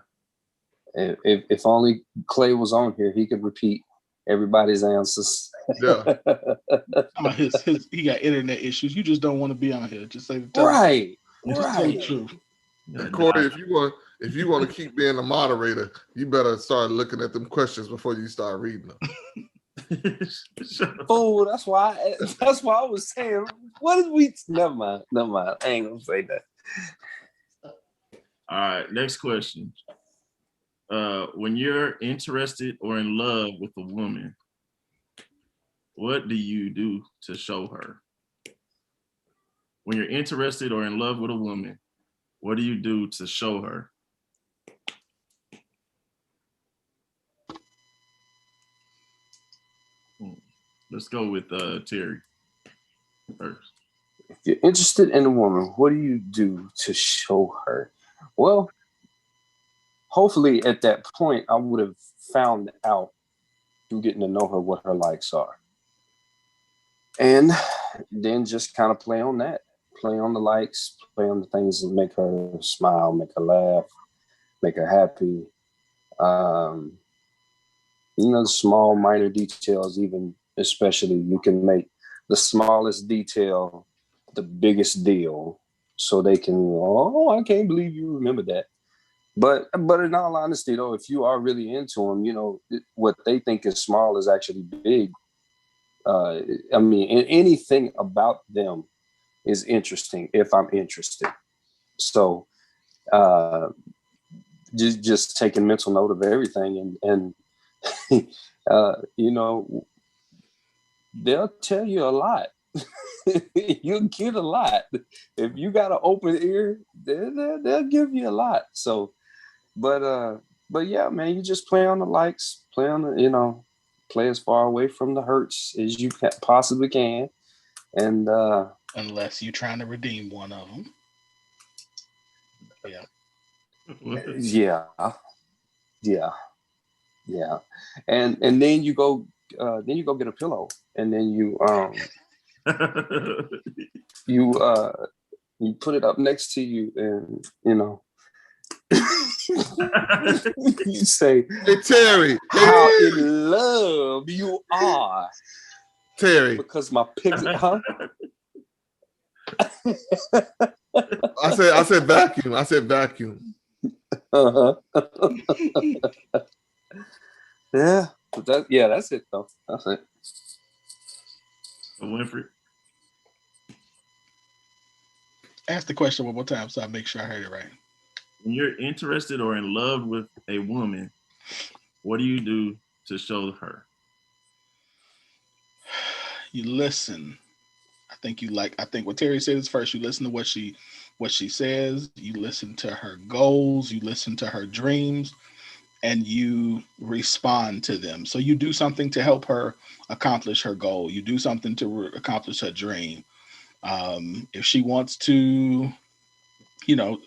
If only Clay was on here, he could repeat everybody's answers. Yeah. He got internet issues. You just don't want to be on here. Just say the truth. Right. Just tell the truth. And Corey, if you want to keep being a moderator, you better start looking at them questions before you start reading them. Fool, that's why I was saying, what did we? Never mind. I ain't gonna say that. All right, next question. When you're interested or in love with a woman, what do you do to show her? When you're interested or in love with a woman, what do you do to show her? Let's go with Terry first. If you're interested in a woman, what do you do to show her? Well, hopefully at that point, I would have found out through getting to know her what her likes are. And then just kind of play on that. Play on the likes, play on the things that make her smile, make her laugh, make her happy. The small, minor details, even especially, you can make the smallest detail the biggest deal, so they can, I can't believe you remember that. But in all honesty, though, if you are really into them, what they think is small is actually big. Anything about them is interesting if I'm interested. So just taking mental note of everything, and they'll tell you a lot. You'll get a lot. If you got an open ear, they'll give you a lot. So, but yeah, man, you just play on the likes, play on the, play as far away from the hurts as you possibly can. And unless you're trying to redeem one of them. Yeah. And then you go get a pillow, and then you you put it up next to you, and you say, "Hey Terry, how in love you are, Terry." Because my pics, huh? I said vacuum. I said vacuum. Uh-huh. Yeah. That's it though. That's it. Winfred, ask the question one more time so I make sure I heard it right. When you're interested or in love with a woman, what do you do to show her? you listen. I think what Terry said is first, you listen to what she says, you listen to her goals, you listen to her dreams, and you respond to them. So you do something to help her accomplish her goal. You do something to accomplish her dream. If she wants to, you know,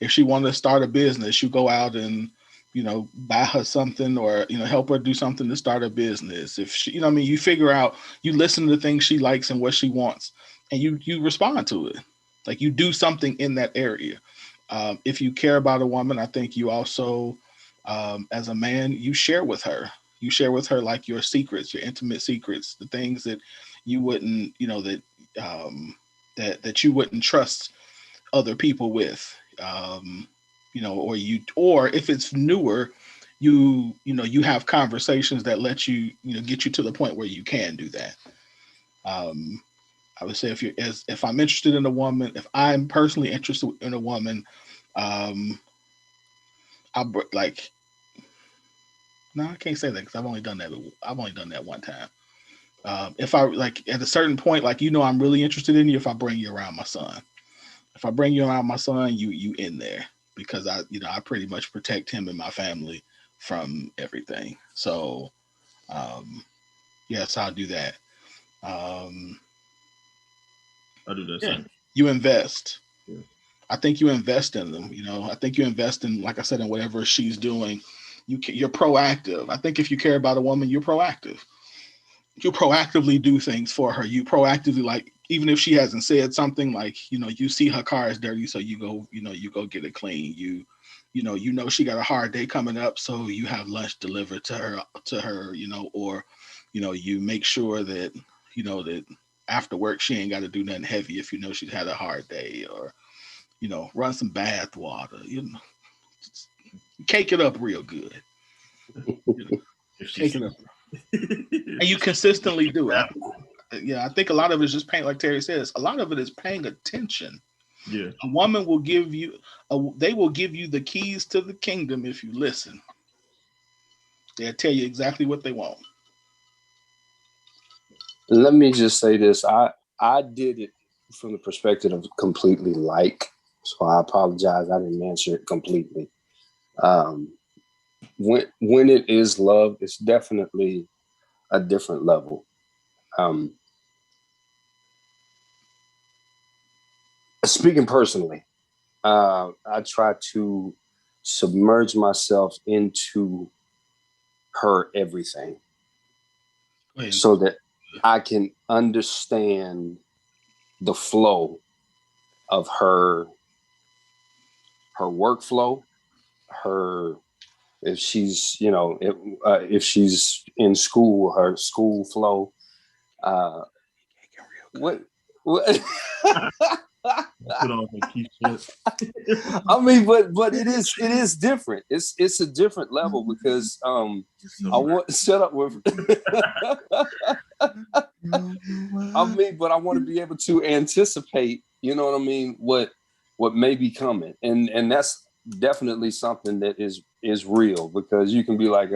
if she wants to start a business, you go out and, buy her something, or, help her do something to start a business. If she, you figure out, you listen to the things she likes and what she wants, and you respond to it. Like, you do something in that area. If you care about a woman, I think you also, as a man, you share with her. You share with her like your secrets, your intimate secrets, the things that you wouldn't, that you wouldn't trust other people with. Or if it's newer, you have conversations that let you, get you to the point where you can do that. I would say if I'm interested in a woman, if I'm personally interested in a woman, like, no, I can't say that because I've only done that. I've only done that one time. If I like at a certain point, like, I'm really interested in you. If I bring you around my son, you in there, because I pretty much protect him and my family from everything. So, yes, I'll do that. I'll do that. Yeah, Same. you invest. Yeah. I think you invest in them. I think you invest in, like I said, in whatever she's doing. You're proactive. I think if you care about a woman, you're proactive. You proactively do things for her. You proactively, like, even if she hasn't said something, like, you see her car is dirty, so you go get it clean. You know she got a hard day coming up, so you have lunch delivered to her, or, you make sure that, that after work she ain't got to do nothing heavy if she's had a hard day, or, run some bath water, cake it up real good. Cake it up. And you consistently do it. I think a lot of it is just paying, like Terry says, a lot of it is paying attention. Yeah. A woman will give you, they will give you the keys to the kingdom if you listen. They'll tell you exactly what they want. Let me just say this. I did it from the perspective of completely like, so I apologize. I didn't answer it completely. When it is love, it's definitely a different level. Speaking personally, I try to submerge myself into her everything so that I can understand the flow of her workflow, if she's, if she's in school, her school flow. What? Put on some key shit. I mean, but it is different. It's a different level, because I want shut up with. I mean, but I want to be able to anticipate, you know what I mean, what may be coming, and that's definitely something that is real, because you can be like,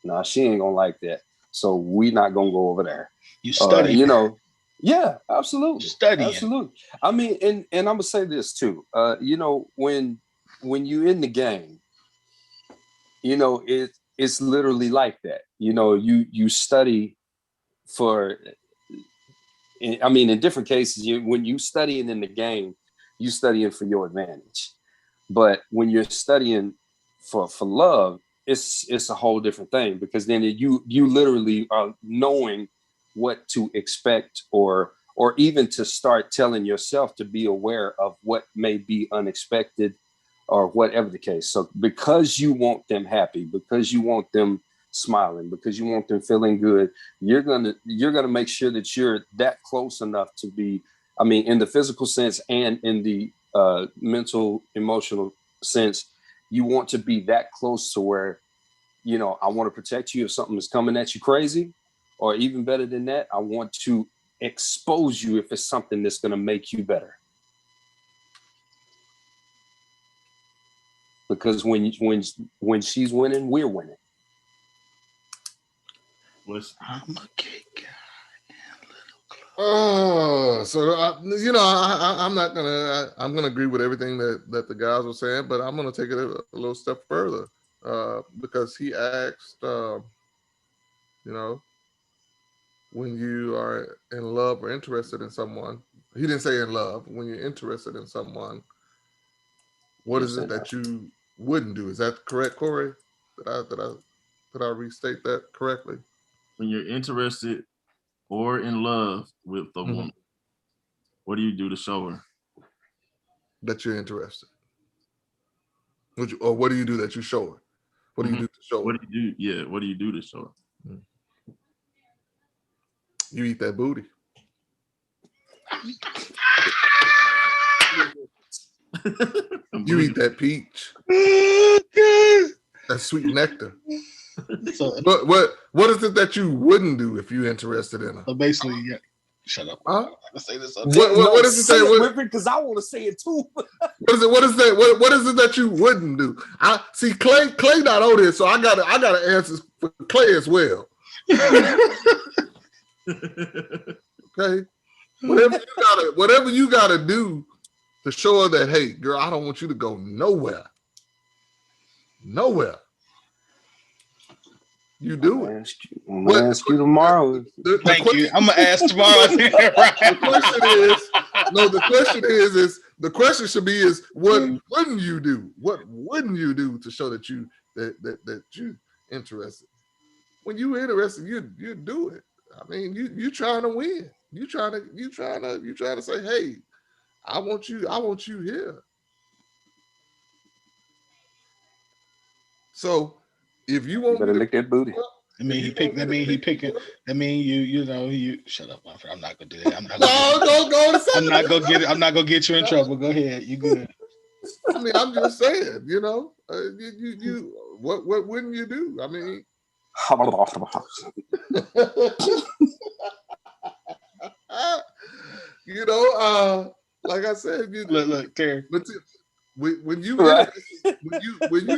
nah, she ain't gonna like that, so we not gonna go over there. You study, Yeah, absolutely. Studying. Absolutely. I mean, and I'm gonna say this too. When you in the game, it's literally like that. You study for. I mean, in different cases, when you studying in the game, you studying for your advantage. But when you're studying for love, it's a whole different thing, because then you literally are knowing what to expect, or even to start telling yourself to be aware of what may be unexpected, or whatever the case. So because you want them happy, because you want them smiling, because you want them feeling good, you're gonna make sure that you're that close enough to be, I mean, in the physical sense and in the mental, emotional sense, you want to be that close to where, I want to protect you if something is coming at you crazy, or even better than that, I want to expose you if it's something that's going to make you better. Because when she's winning, we're winning. I'm a gay guy. I'm not gonna. I'm gonna agree with everything that the guys were saying, but I'm gonna take it a little step further because he asked, when you are in love or interested in someone. He didn't say in love. When you're interested in someone, what is it that you wouldn't do? Is that correct, Corey? Did I restate that correctly? When you're interested or in love with a woman, what do you do to show her that you're interested? Or what do you do that you show her? What do you do to show her? What do you do? Yeah, what do you do to show her? You eat that booty. You eat that peach. That sweet nectar. So, what is it that you wouldn't do if you're interested in her? So basically, yeah. Shut up. Huh? I'm gonna say this. What is it that? Because I want to say it too. What is it? What is that? What is it that you wouldn't do? I see Clay not on this, so I gotta answer for Clay as well. Okay. Whatever you gotta do to show her that, hey, girl, I don't want you to go nowhere. Nowhere. You do it. I'm gonna ask you tomorrow. Thank you. I'm gonna ask tomorrow. The question should be is what wouldn't you do? What wouldn't you do to show that you interested? When you interested, you do it. I mean, you trying to win. You trying to say, hey, I want you here. So if you want better lick that booty. I mean, he picked. That mean you. Shut up, my friend. I'm not gonna do that. I'm not gonna get it. I'm not gonna get you in trouble. Go ahead. You good? I mean, I'm just saying. What wouldn't you do? I mean. Like I said, look, Terry. When you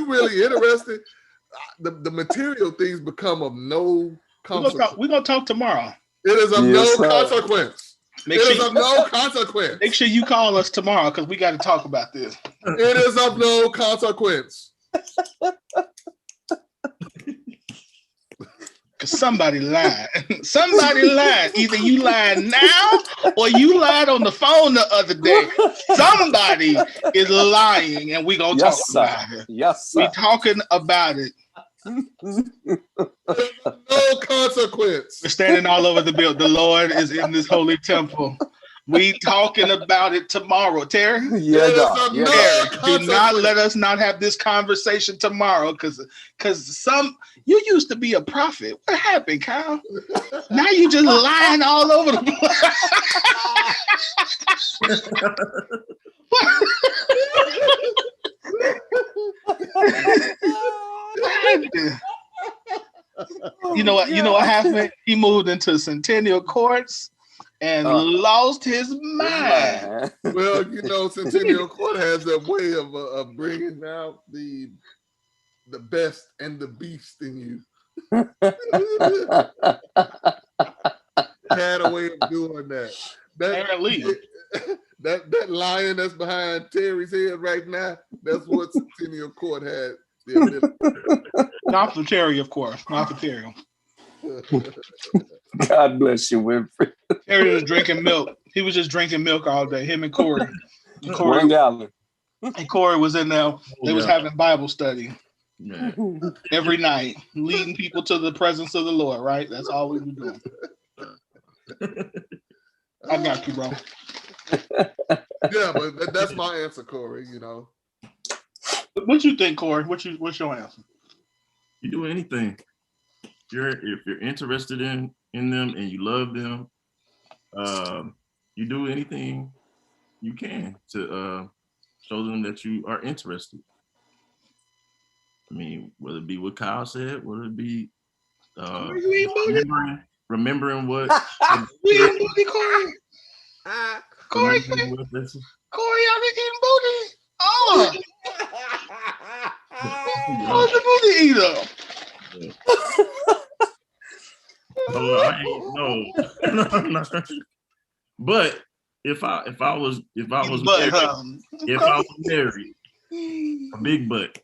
really interested, the material things become of no consequence. We're gonna talk tomorrow. It is of no consequence. It is of no consequence. Make sure you call us tomorrow because we got to talk about this. It is of no consequence. Because somebody lied. Somebody lied. Either you lied now or you lied on the phone the other day. Somebody is lying, and we're going to talk about it. Yes, sir. We're talking about it. No consequence. We're standing all over the building. The Lord is in this holy temple. We talking about it tomorrow, Terry. Terry, do not let us not have this conversation tomorrow, because you used to be a prophet. What happened, Kyle? Now you just lying all over the place. You know what happened? He moved into Centennial Courts and lost his mind. Well, Centennial Court has a way of bringing out the best and the beast in you. Had a way of doing that. That lion that's behind Terry's head right now, that's what Centennial Court had. Not for Terry, of course. Not for Terry. God bless you, Winfrey. Terry was drinking milk. He was just drinking milk all day. Him and Corey. And Corey was in there. They was having Bible study every night, leading people to the presence of the Lord. Right? That's all we were doing. I got you, bro. Yeah, but that's my answer, Corey. What you think, Corey? What's your answer? You do anything. If you're interested in them and you love them, you do anything you can to show them that you are interested. I mean, whether it be what Kyle said, whether it be remembering what we ain't booty, Corey. Corey, y'all eating booty. Oh, the booty eater. I ain't no. But if I was But married, a big butt.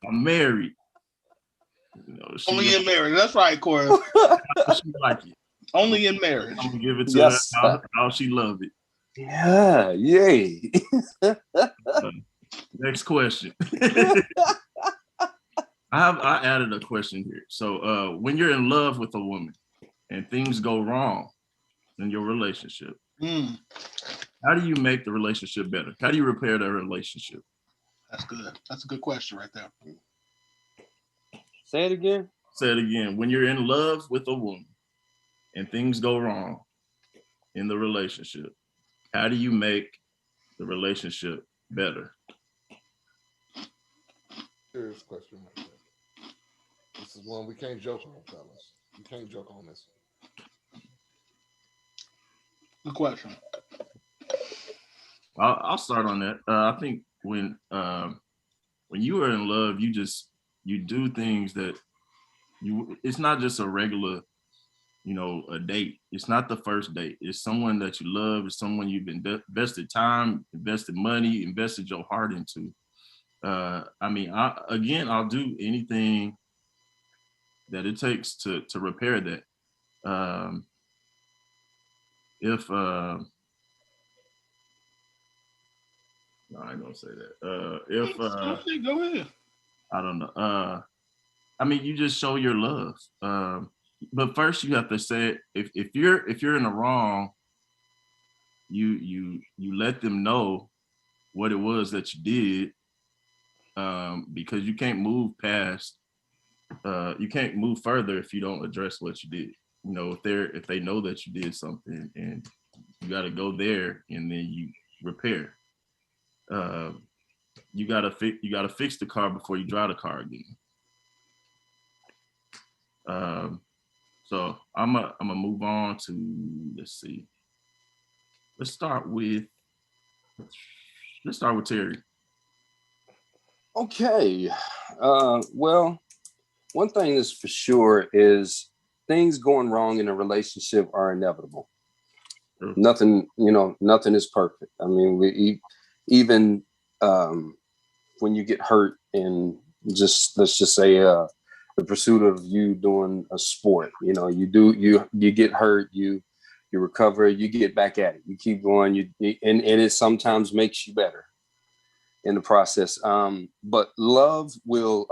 I'm married. You know, only in marriage. That's right, Corey. She like it. Only in marriage. I'm gonna give it to her how she love it. Yeah, yay. Next question. I added a question here. So when you're in love with a woman and things go wrong in your relationship, how do you make the relationship better? How do you repair the relationship? That's good. That's a good question right there. Say it again. Say it again. When you're in love with a woman and things go wrong in the relationship, how do you make the relationship better? Serious question right there. This is one we can't joke on, fellas. We can't joke on this. Good question. I'll start on that. I think when you are in love, you do things that it's not just a regular, a date. It's not the first date. It's someone that you love. It's someone you've invested time, invested money, invested your heart into. I'll do anything that it takes to repair that. No, I ain't gonna say that. Go ahead. I don't know. You just show your love. But first you have to say if you're in the wrong, you let them know what it was that you did, because you can't move past. You can't move further if you don't address what you did. If they know that you did something, and you got to go there and then you repair. You gotta fix the car before you drive the car again. So I'm gonna move on to, let's see. Let's start with Terry. Okay. Well, one thing is for sure is things going wrong in a relationship are inevitable. Sure. Nothing is perfect. I mean, even when you get hurt in let's just say the pursuit of you doing a sport, you get hurt, you recover, you get back at it, you keep going, and it sometimes makes you better in the process. But love will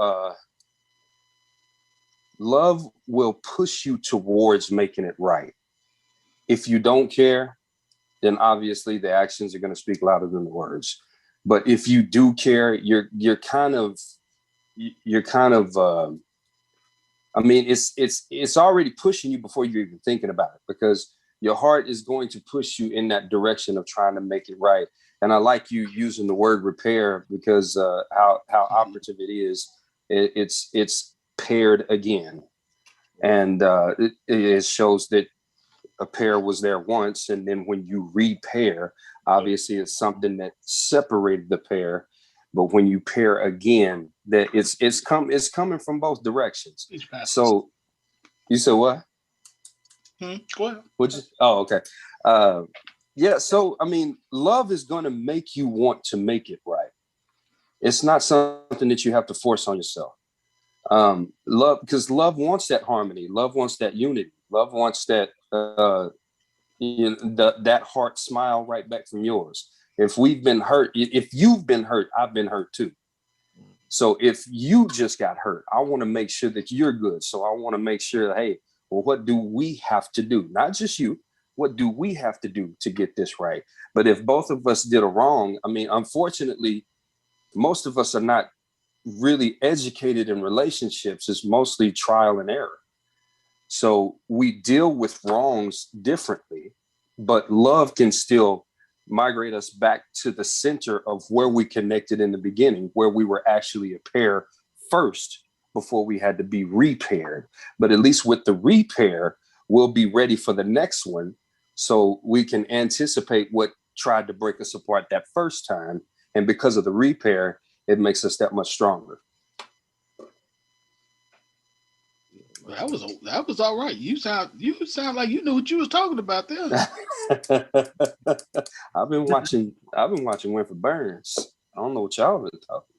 push you towards making it right. If you don't care, then obviously the actions are going to speak louder than the words. But if you do care, you're kind of it's already pushing you before you're even thinking about it, because your heart is going to push you in that direction of trying to make it right. And I like you using the word repair, because how operative it is. It's paired again, and it shows that a pair was there once, and then when you repair, obviously it's something that separated the pair. But when you pair again, that it's coming from both directions. So you said what? Go ahead. Okay. Yeah. So love is going to make you want to make it right. It's not something that you have to force on yourself. Love, because love wants that harmony. Love wants that unity. Love wants that that heart smile right back from yours. If you've been hurt, I've been hurt too. So if you just got hurt, I want to make sure that you're good. So I want to make sure, hey, well, what do we have to do? Not just you. What do we have to do to get this right? But if both of us did a wrong, unfortunately, most of us are not really educated in relationships. It's mostly trial and error. So we deal with wrongs differently, but love can still migrate us back to the center of where we connected in the beginning, where we were actually a pair first before we had to be repaired. But at least with the repair, we'll be ready for the next one, so we can anticipate what tried to break us apart that first time. And because of the repair, it makes us that much stronger. That was all right. You sound like you knew what you was talking about there. I've been watching Winfrey Burns. I don't know what y'all been talking.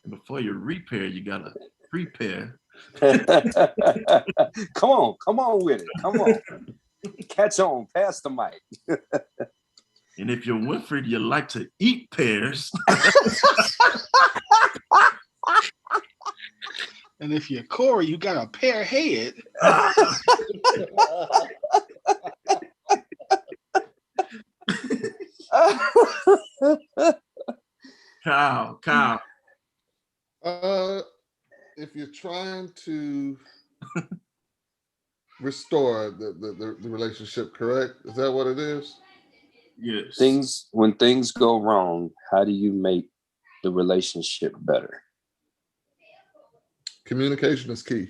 Before you repair, you gotta prepare. Come on with it. Come on. Catch on, pass the mic. And if you're Winfrey, you like to eat pears. And if you're Corey, you got a pear head. Kyle. If you're trying to restore the relationship, correct? Is that what it is? Yes. When things go wrong, how do you make the relationship better? Communication is key.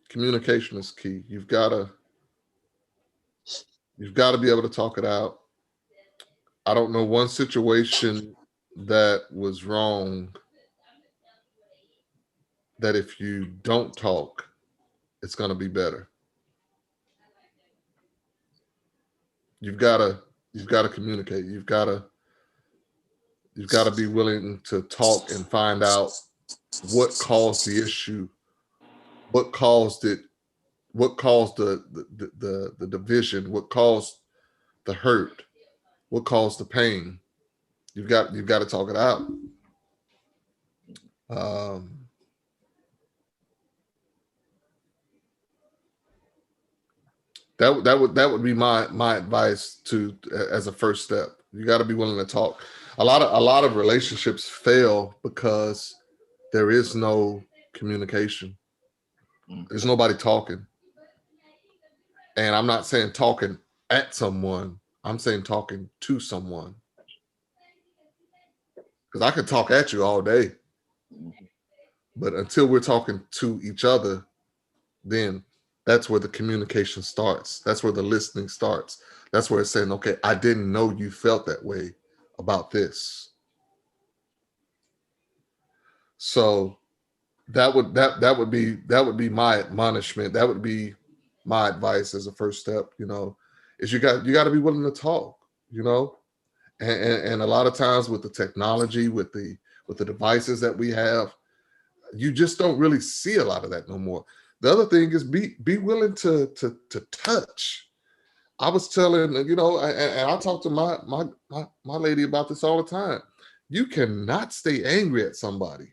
Communication is key. You've got to be able to talk it out. I don't know one situation that was wrong that if you don't talk, it's going to be better. You've got to communicate. You've got to be willing to talk and find out what caused the issue, what caused it, what caused the division, what caused the hurt, what caused the pain. You've got to talk it out. That would be my advice to as a first step. You got to be willing to talk. A lot of relationships fail because there is no communication. There's nobody talking. And I'm not saying talking at someone. I'm saying talking to someone. Because I could talk at you all day. But until we're talking to each other, then that's where the communication starts. That's where the listening starts. That's where it's saying, okay, I didn't know you felt that way about this. So that would be my admonishment. That would be my advice as a first step, is you got to be willing to talk, and a lot of times with the technology, with the devices that we have, you just don't really see a lot of that no more. The other thing is be willing to touch. I was telling, and I talk to my lady about this all the time. You cannot stay angry at somebody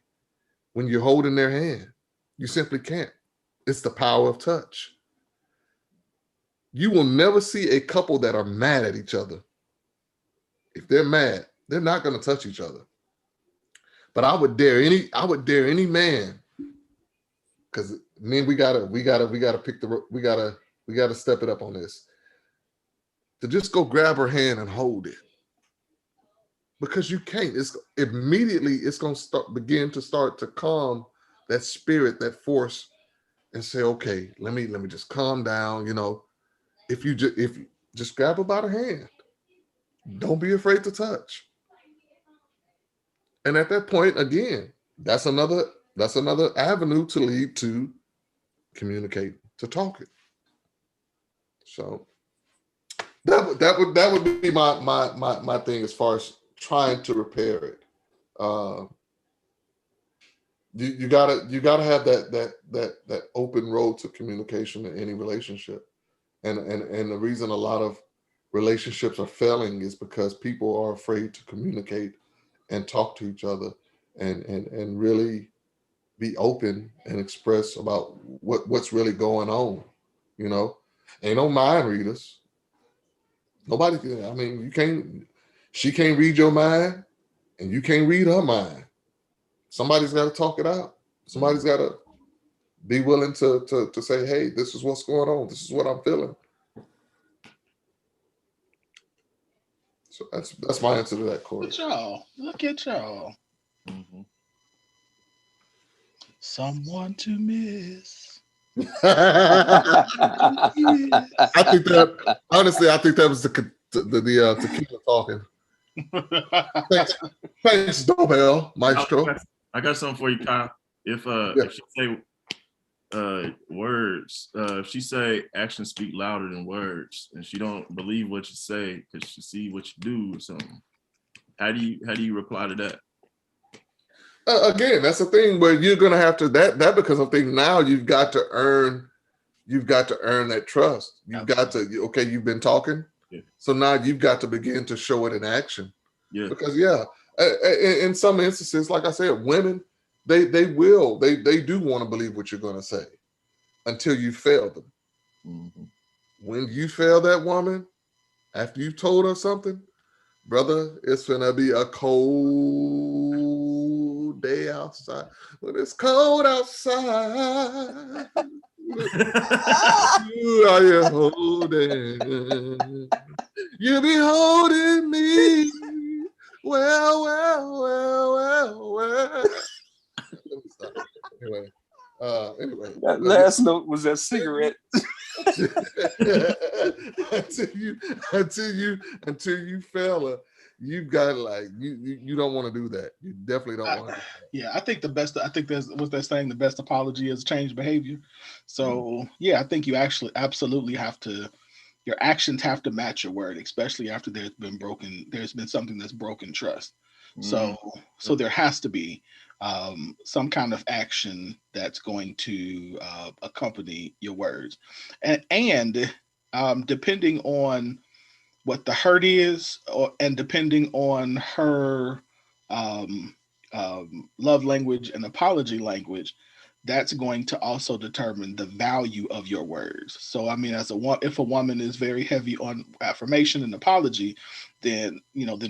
when you're holding their hand. You simply can't. It's the power of touch. You will never see a couple that are mad at each other. If they're mad, they're not going to touch each other. But I would dare any man, because we gotta step it up on this, to just go grab her hand and hold it. Because you can't. It's going to begin to calm that spirit, that force, and say, okay, let me just calm down. If you just grab her by the hand, don't be afraid to touch. And at that point, again, that's another avenue to lead to communicate, to talking. So that would be my thing as far as trying to repair it. You gotta have that open road to communication in any relationship, and the reason a lot of relationships are failing is because people are afraid to communicate and talk to each other and really be open and express about what's really going on. Ain't no mind readers. Nobody can. I mean, she can't read your mind, and you can't read her mind. Somebody's got to talk it out. Somebody's got to be willing to say, hey, this is what's going on. This is what I'm feeling. So that's my answer to that, Corey. Look at y'all. Mm-hmm. Someone to miss. I think that was the tequila talking. Thanks, Dobell, Maestro. I got something for you, Kyle. if she say words, if she say actions speak louder than words, and she don't believe what you say because she see what you do or something, how do you reply to that? Again, that's the thing where you're gonna have to that becomes a thing. Now you've got to earn that trust. You've got to, okay, you've been talking. Yeah. So now you've got to begin to show it in action. Yeah. Because in some instances, like I said, women, they do want to believe what you're gonna say until you fail them. Mm-hmm. When you fail that woman, after you've told her something, brother, it's gonna be a cold day outside. When it's cold outside, you are you holding? You be holding me. Well. Anyway. That last note was that cigarette. until you fail her, you've got you don't want to do that. You definitely don't want to do that. Yeah, I think there's what's that saying, the best apology is change behavior. So yeah, I think you actually absolutely have to, your actions have to match your word, especially after there's been something that's broken trust. So there has to be some kind of action that's going to accompany your words, and depending on what the hurt is, and depending on her love language and apology language, that's going to also determine the value of your words. So, I mean, if a woman is very heavy on affirmation and apology, then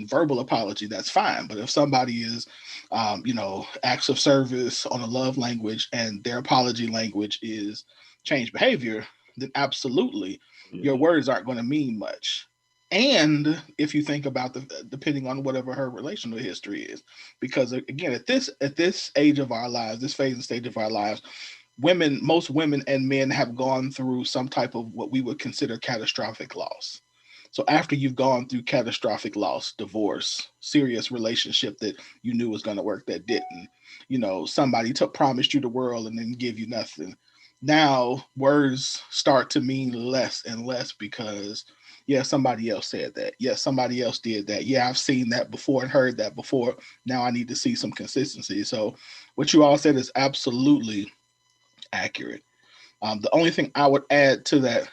verbal apology, that's fine. But if somebody is, acts of service on a love language and their apology language is change behavior, then absolutely your words aren't going to mean much. And if you think about depending on whatever her relational history is, because again, at this age of our lives, this phase and stage of our lives, most women and men have gone through some type of what we would consider catastrophic loss. So after you've gone through catastrophic loss, divorce, serious relationship that you knew was going to work that didn't, somebody promised you the world and then give you nothing. Now words start to mean less and less because somebody else said that. Somebody else did that. I've seen that before and heard that before. Now I need to see some consistency. So what you all said is absolutely accurate. The only thing I would add to the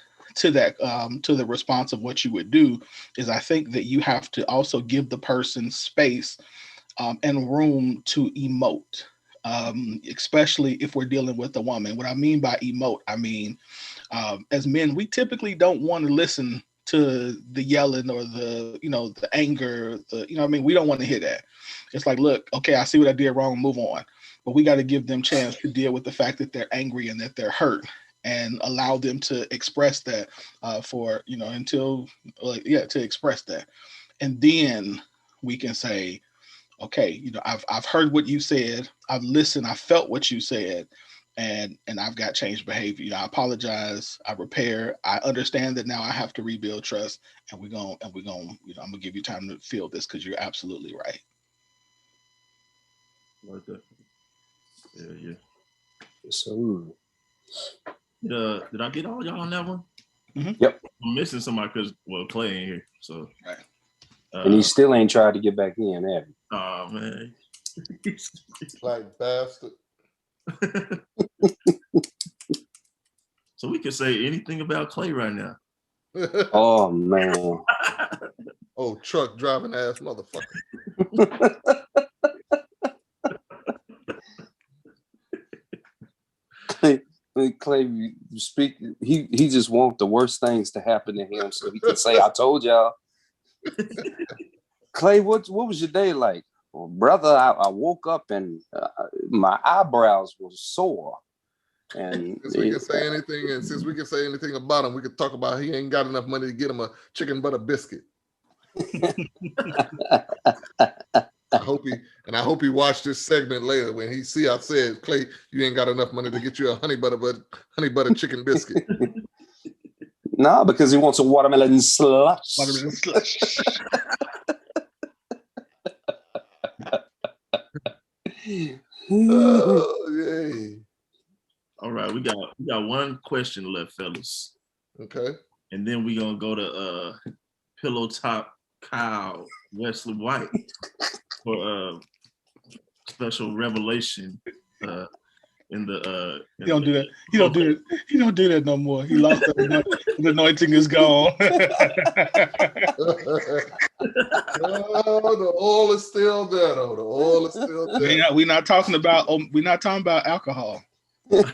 response of what you would do is I think that you have to also give the person space and room to emote, especially if we're dealing with a woman. What I mean by emote, I mean, as men, we typically don't want to listen to the yelling or the anger, we don't want to hear that. It's like, look, okay, I see what I did wrong, move on. But we got to give them chance to deal with the fact that they're angry and that they're hurt, and allow them to express that to express that. And then we can say, okay, I've heard what you said, I've listened, I felt what you said, and I've got changed behavior. I apologize, I repair, I understand that now I have to rebuild trust, and we're going, I'm gonna give you time to feel this because you're absolutely right. Yeah. So did I get all y'all on that one? Mm-hmm. Yep. I'm missing somebody because Clay ain't here. So right. And he still ain't tried to get back in, have he? Oh man. Like bastard. So we can say anything about Clay right now. Oh man. Oh, truck driving ass motherfucker. Clay, you speak. He just wants the worst things to happen to him, so he can say, "I told y'all." Clay, what was your day like? Well, brother, I woke up and my eyebrows were sore. And since we can say anything, and since we can say anything about him, we could talk about he ain't got enough money to get him a chicken butter biscuit. I hope he watched this segment later when he see I said, Clay, you ain't got enough money to get you a honey butter chicken biscuit. No, because he wants a watermelon slush. Watermelon slush. Oh, Hey. All right, we got one question left, fellas, Okay. and then we gonna go to Pillow Top Kyle Wesley White for a special revelation in the. He don't do that. He don't do that. He don't do that no more. He lost that the anointing is gone. Oh, the oil is still there, though. The oil is still there. We're not talking about alcohol. Right,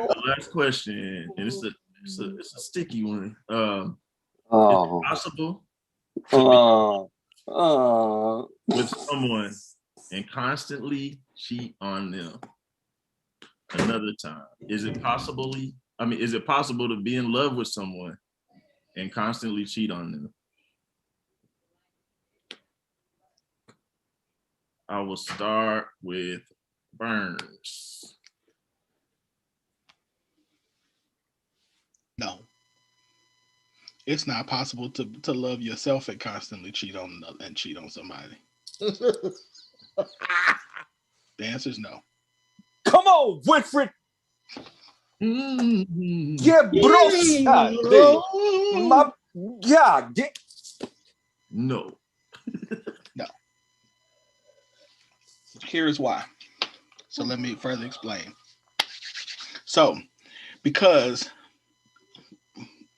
the last question, and it's a sticky one. Is it possible to be with someone and constantly cheat on them another time? Is it possible to be in love with someone and constantly cheat on them? I will start with Burns. No. It's not possible to love yourself and constantly cheat on somebody. The answer is no. Come on, Winfred. Yeah, No. No. Here's why. So let me further explain. So, because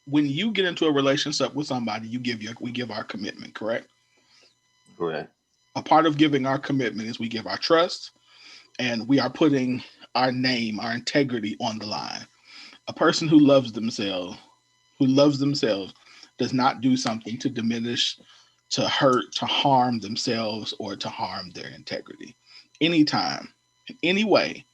when you get into a relationship with somebody, we give our commitment, correct? Correct. A part of giving our commitment is we give our trust, and we are putting our name, our integrity on the line. A person who loves themselves does not do something to diminish, to hurt, to harm themselves, or to harm their integrity. Anytime, in any way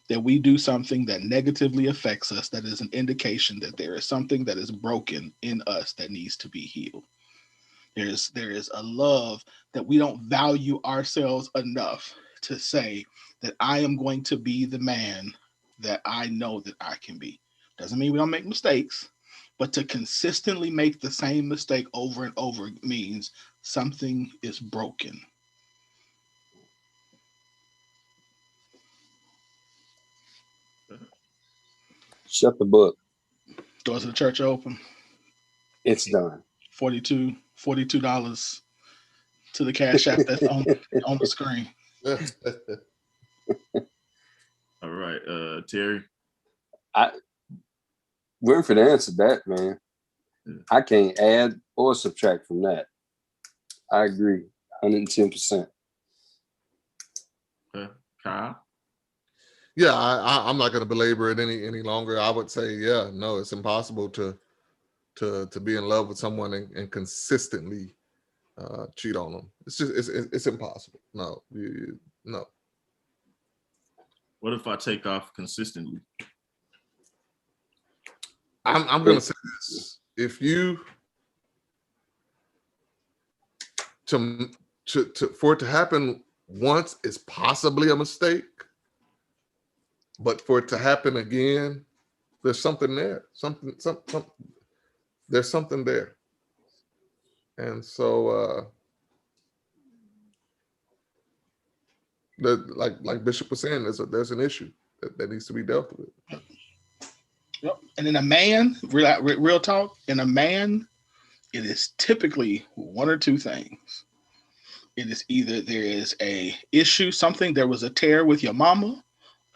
that we do something that negatively affects us, that is an indication that there is something that is broken in us that needs to be healed. There is a love that we don't value ourselves enough to say that I am going to be the man that I know that I can be. Doesn't mean we don't make mistakes, but to consistently make the same mistake over and over means something is broken. Shut the book. Doors of the church are open. It's done. $42 to the Cash App that's on the screen. All right, Terry. Winfred answered that, man. I can't add or subtract from that. I agree, 110%. Kyle? Yeah, I'm not going to belabor it any longer. I would say, yeah, no, it's impossible to be in love with someone and consistently cheat on them. It's just it's impossible. No, no. What if I take off consistently? I'm going to say this: if you for it to happen once is possibly a mistake, but for it to happen again, there's something there. There's something there. And so like Bishop was saying, there's an issue that needs to be dealt with. Yep. And in a man, real talk, in a man, it is typically one or two things. It is either there is a issue, there was a tear with your mama,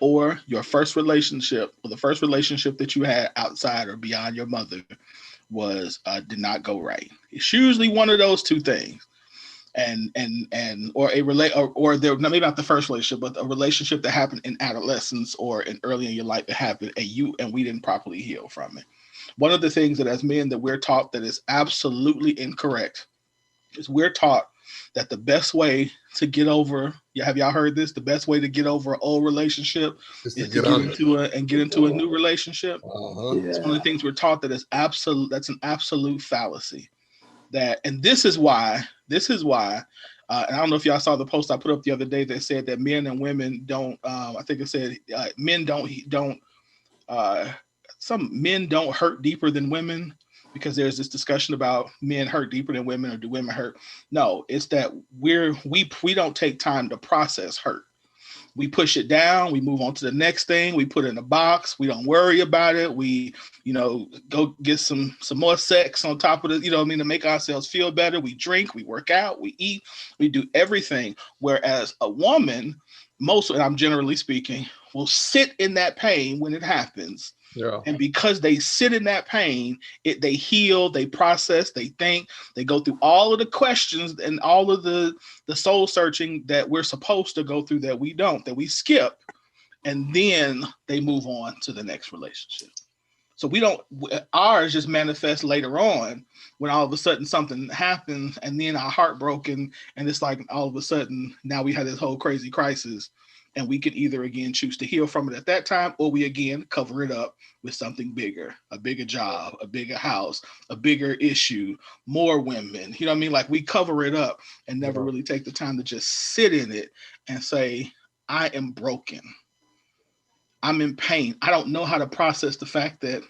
or your first relationship, or the first relationship that you had outside or beyond your mother did not go right. It's usually one of those two things. Or maybe not the first relationship, but a relationship that happened in adolescence or in early in your life that happened and we didn't properly heal from it. One of the things that as men that we're taught that is absolutely incorrect is we're taught that the best way to get over, have y'all heard this? The best way to get over an old relationship is to get into a new relationship. Uh-huh. Yeah. It's one of the things we're taught that is absolute. That's an absolute fallacy. And this is why, and I don't know if y'all saw the post I put up the other day that said that men and women don't, I think it said some men don't hurt deeper than women. because there's this discussion about men hurt deeper than women, or do women hurt? No, it's that we don't take time to process hurt. We push it down, we move on to the next thing, we put it in a box, we don't worry about it, we, go get some more sex on top of it, to make ourselves feel better. We drink, we work out, we eat, we do everything. Whereas a woman, and I'm generally speaking, will sit in that pain when it happens. Yeah. And because they sit in that pain, they heal, they process, they think, they go through all of the questions and all of the soul searching that we're supposed to go through that we don't, that we skip. And then they move on to the next relationship. So ours just manifests later on when all of a sudden something happens and then our heart broken. And it's like all of a sudden now we have this whole crazy crisis. And we can either again choose to heal from it at that time, or we again cover it up with something bigger, a bigger job, a bigger house, a bigger issue, more women. You know what I mean? Like we cover it up and never really take the time to just sit in it and say, I am broken. I'm in pain. I don't know how to process the fact that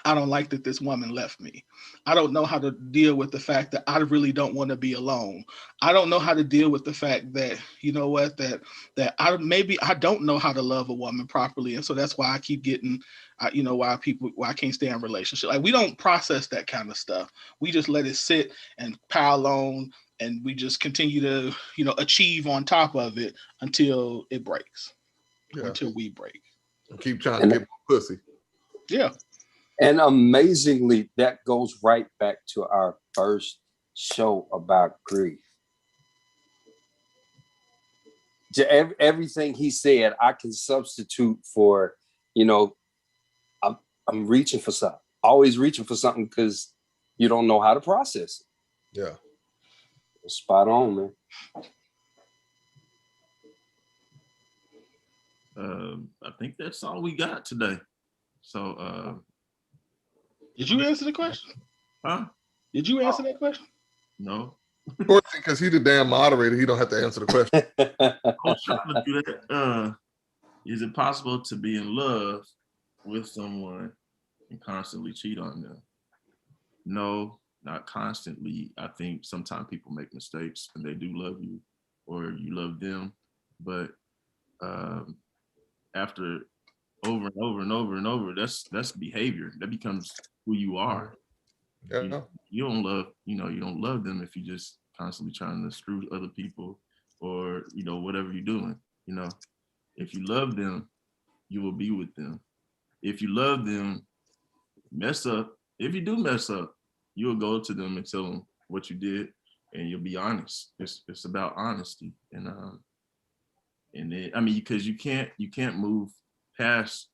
I don't like that this woman left me. I don't know how to deal with the fact that I really don't want to be alone. I don't know how to deal with the fact that, that I don't know how to love a woman properly. And so that's why I keep getting, why I can't stay in a relationship. Like we don't process that kind of stuff. We just let it sit and pile on, and we just continue to, achieve on top of it until it breaks, until we break. And keep trying to get more pussy. Yeah. And amazingly, that goes right back to our first show about grief. Everything he said, I can substitute for, I'm reaching for something, always reaching for something because you don't know how to process it. Yeah. Spot on, man. I think that's all we got today. So, did you answer the question? Huh? Did you answer that question? No. Because he the damn moderator, he don't have to answer the question. I was trying to do that. Is it possible to be in love with someone and constantly cheat on them? No, not constantly. I think sometimes people make mistakes and they do love you or you love them. But after over and over and over and over, that's behavior. That becomes who you are. Yeah. You don't love them if you just constantly trying to screw other people or, whatever you're doing. If you love them, you will be with them. If you love them, mess up. If you do mess up, you'll go to them and tell them what you did, and you'll be honest. It's about honesty, because you can't move past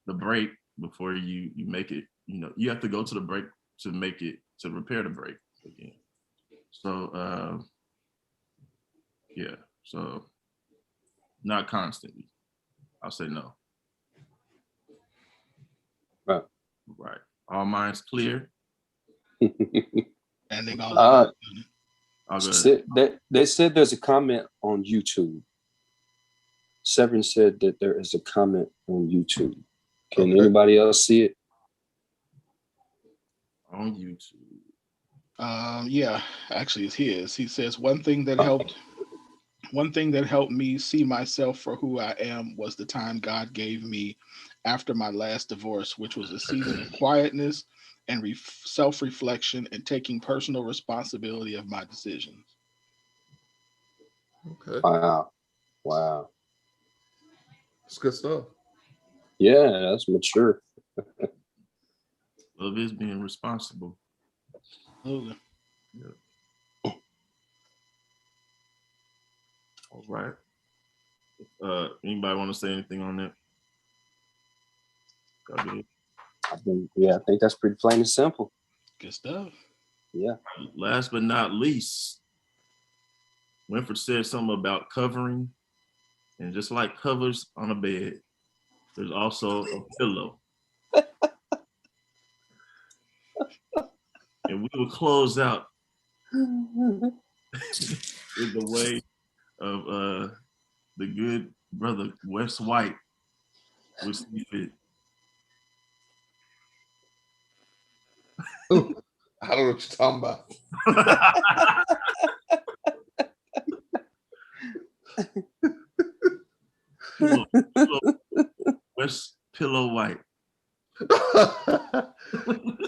the break before you make it. You have to go to the break to make it, to repair the break again. So yeah, so not constantly. I'll say no. Right. All minds clear. And they go. They said there's a comment on YouTube. Severin said that there is a comment on YouTube. Can anybody else see it? On YouTube. Yeah, actually it's his. He says one thing that helped me see myself for who I am was the time God gave me after my last divorce, which was a season of quietness and self-reflection and taking personal responsibility of my decisions. Okay. Wow. It's good stuff. Yeah, that's mature. Love is being responsible. Absolutely. Yeah. All right. Anybody want to say anything on that? I think that's pretty plain and simple. Good stuff. Yeah. Last but not least, Winfred said something about covering, and just like covers on a bed, there's also a pillow. And we will close out in the way of the good brother Wes White with Steve. I don't know what you're talking about. Where's Pillow White?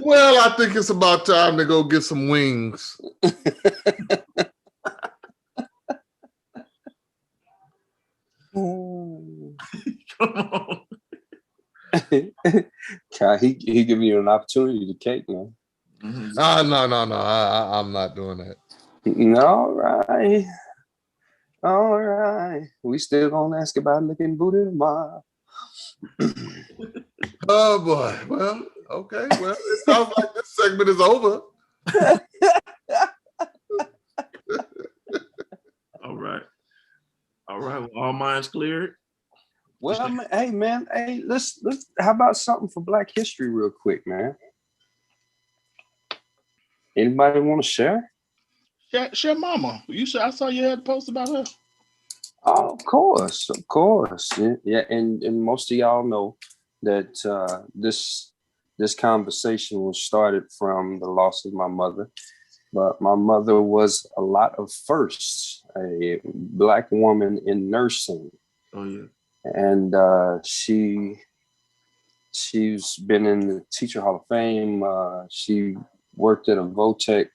Well, I think it's about time to go get some wings. Come on. he giving you an opportunity to cake, man. Mhm. No. I'm not doing that. All right. We still gonna ask about looking booty tomorrow. Oh boy. Well, okay. Well, it sounds like this segment is over. All right. Well, all minds cleared. Well, hey man, let's how about something for Black History real quick, man? Anybody want to share? Share Mama. You said I saw you had a post about her. Oh, of course. Yeah, and most of y'all know that this conversation was started from the loss of my mother. But my mother was a lot of firsts, a Black woman in nursing. Oh yeah. And she's been in the Teacher Hall of Fame. She worked at a Votech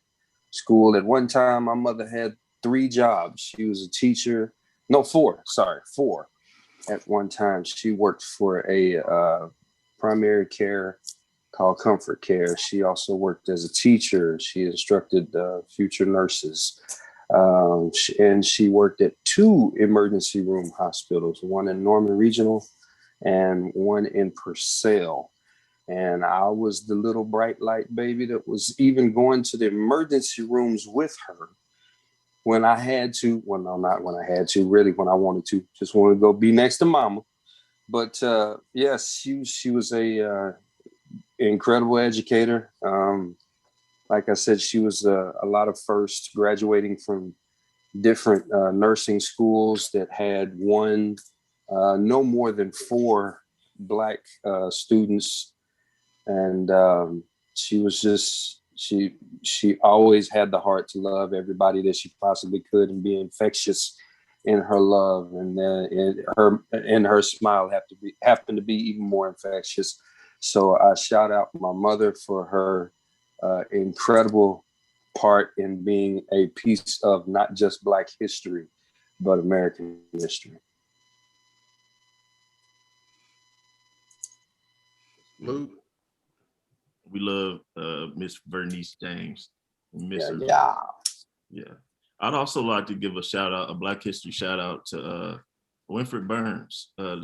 school. At one time, my mother had 3 jobs. She was a teacher. No, 4. Sorry, 4. At one time, she worked for a primary care called Comfort Care. She also worked as a teacher. She instructed future nurses. And she worked at 2 emergency room hospitals, one in Norman Regional and one in Purcell. And I was the little bright light baby that was even going to the emergency rooms with her when I had to. Well, no, not when I had to, really when I wanted to. Just wanted to go be next to Mama. But yes, she was a incredible educator. Like I said, she was a lot of firsts, graduating from different nursing schools that had no more than 4 Black students. And she was just, she always had the heart to love everybody that she possibly could and be infectious in her love. And her smile happened to be even more infectious. So I shout out my mother for her incredible part in being a piece of not just Black history, but American history. Luke. We love Miss Vernice James. Miss her. Yeah. I'd also like to give a Black History shout out to Winfred Burns II.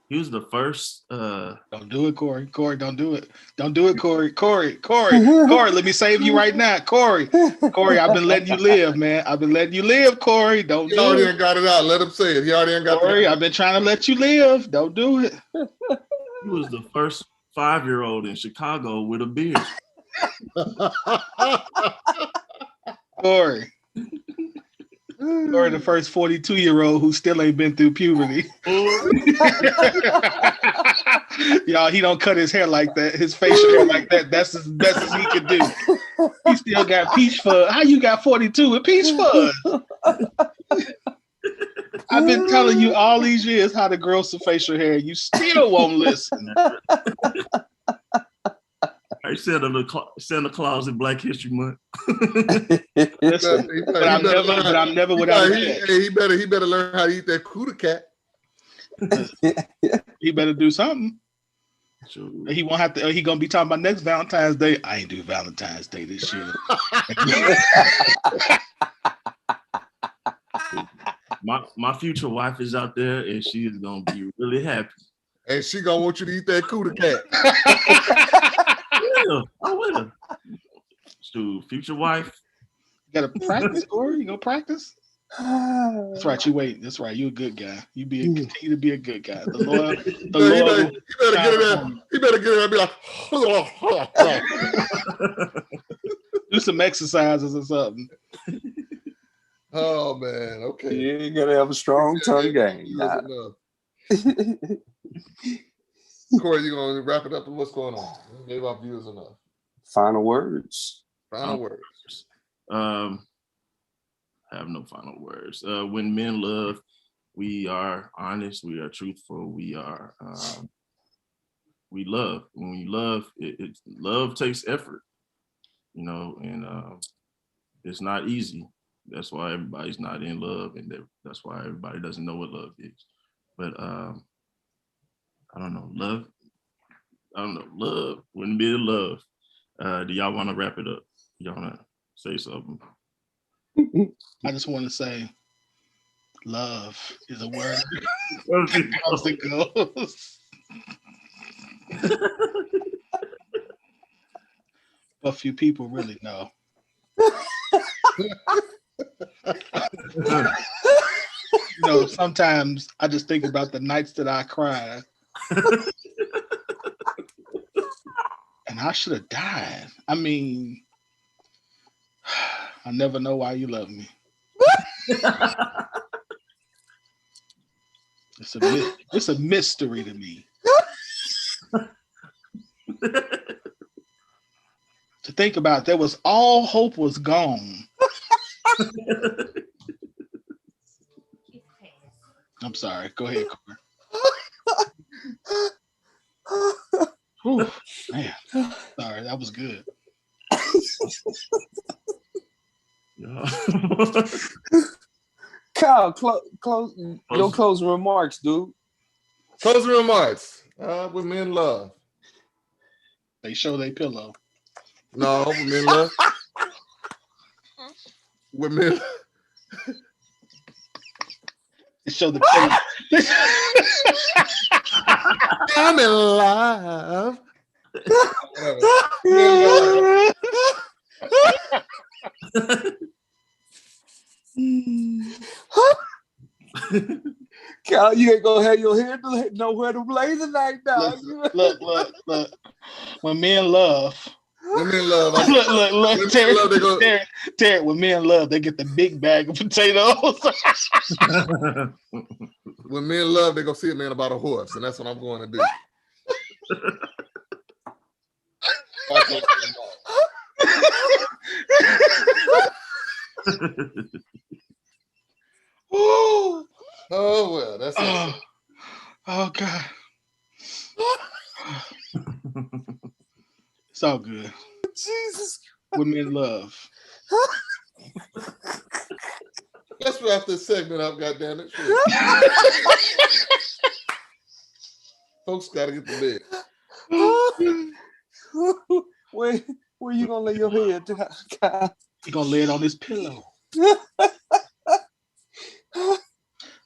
He was the first. Don't do it, Corey. Corey, don't do it. Don't do it, Corey. Corey, let me save you right now. Corey, I've been letting you live, man. I've been letting you live, Corey. Don't He do already it. got it out. Let him say it. He already got Corey, I've been trying to let you live. Don't do it. He was the first 5-year-old in Chicago with a beard. Corey, the first 42-year-old who still ain't been through puberty. Y'all, he don't cut his hair like that, his facial hair like that. That's as best as he could do. He still got peach fuzz. How you got 42 with peach fuzz? I've been telling you all these years how to grow some facial hair. You still won't listen. I said Santa Claus in Black History Month. Listen, but I'm never without a check. He better learn how to eat that Kuda cat. He better do something. Sure. He won't have to. He gonna be talking about next Valentine's Day. I ain't do Valentine's Day this year. My future wife is out there, and she is gonna be really happy. And she gonna want you to eat that Kuda cat. I will. So, future wife. You gotta practice, Corey. You gonna practice? That's right. You wait. That's right. You a good guy. Continue to be a good guy. The Lord. He better get in there. He better get in there and be like, do some exercises or something. Oh man. Okay. You gotta have a strong tongue game. Corey, you gonna wrap it up? And what's going on? We gave our viewers enough. Final words. Final words. I have no final words. When men love, we are honest, we are truthful, we love. When we love, love takes effort, and it's not easy. That's why everybody's not in love, and that's why everybody doesn't know what love is. But I don't know, love. Love. When men love, do y'all want to wrap it up? Y'all want to say something? I just want to say, love is a word. It comes and goes. But few people really know. Sometimes I just think about the nights that I cried. And I should have died. I mean, I never know why you love me. It's a mystery to me. To think about, all hope was gone. I'm sorry. Go ahead, Corey. Whew, man, sorry, that was good. Kyle, close your closing remarks, dude. Closing remarks. With men love. They show their pillow. No, with men love. With men. They show the pillow. I'm in love. Kyle, you ain't gonna have your head nowhere to lay tonight now. Look. When men love. When men love. Look, Terry, when men love, they get the big bag of potatoes. When men love, they go see a man about a horse, and that's what I'm going to do. Oh well, that's it. Oh God. It's all good. Jesus. When men love. Let's wrap this segment up, goddammit. Folks gotta get to bed. Where you gonna lay your head, Kyle? You gonna lay it on this pillow.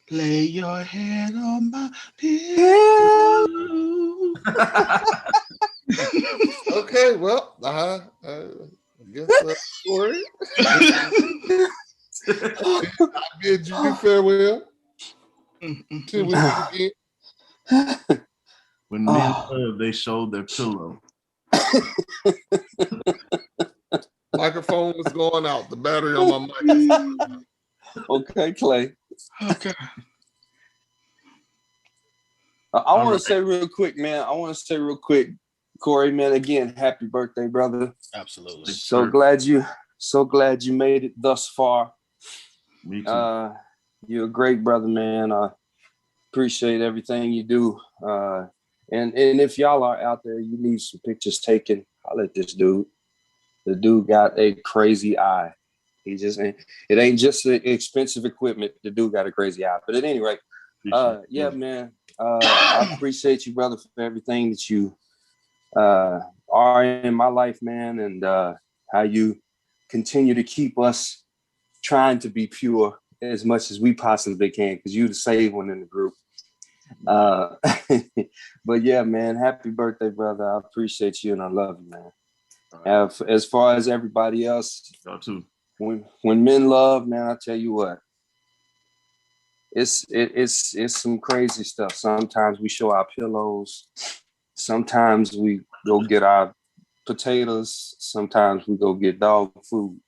Lay your head on my pillow. Okay, well, I guess Corey. I bid you farewell. Till we meet again. When men love, they show their pillow. Microphone is going out. The battery on my mic. Okay, Clay. Okay. I want to say real quick, man. Corey, man. Again, happy birthday, brother. Absolutely. So glad you made it thus far. Me too. You're a great brother, man. I appreciate everything you do. And if y'all are out there, you need some pictures taken, holler at this dude. The dude got a crazy eye. It ain't just the expensive equipment. The dude got a crazy eye. But at any rate, yeah, man. I appreciate you, brother, for everything that you are in my life, man, and how you continue to keep us trying to be pure as much as we possibly can, because you're the saved one in the group. But yeah, man, happy birthday, brother. I appreciate you and I love you, man. Right. As far as everybody else, y'all too. When men love, man, I tell you what, it's some crazy stuff. Sometimes we show our pillows. Sometimes we go get our potatoes. Sometimes we go get dog food.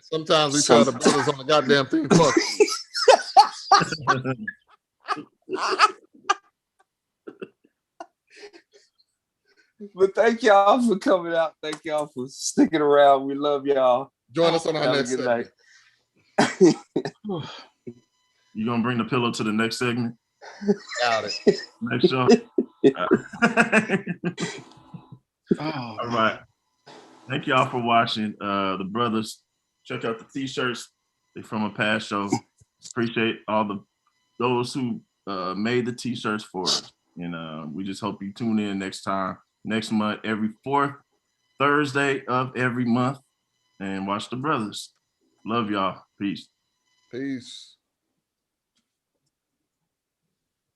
Sometimes we tell the brothers on the goddamn thing. Fuck. But thank y'all for coming out. Thank y'all for sticking around. We love y'all. Join us on our Have a next good segment. night. You gonna bring the pillow to the next segment? Got it. Next show? Oh, All right. Thank y'all for watching. The brothers, check out the t-shirts. They're from a past show. Appreciate all those who made the t-shirts for us. And we just hope you tune in next month, every fourth Thursday of every month, and watch the brothers. Love y'all. Peace. Peace.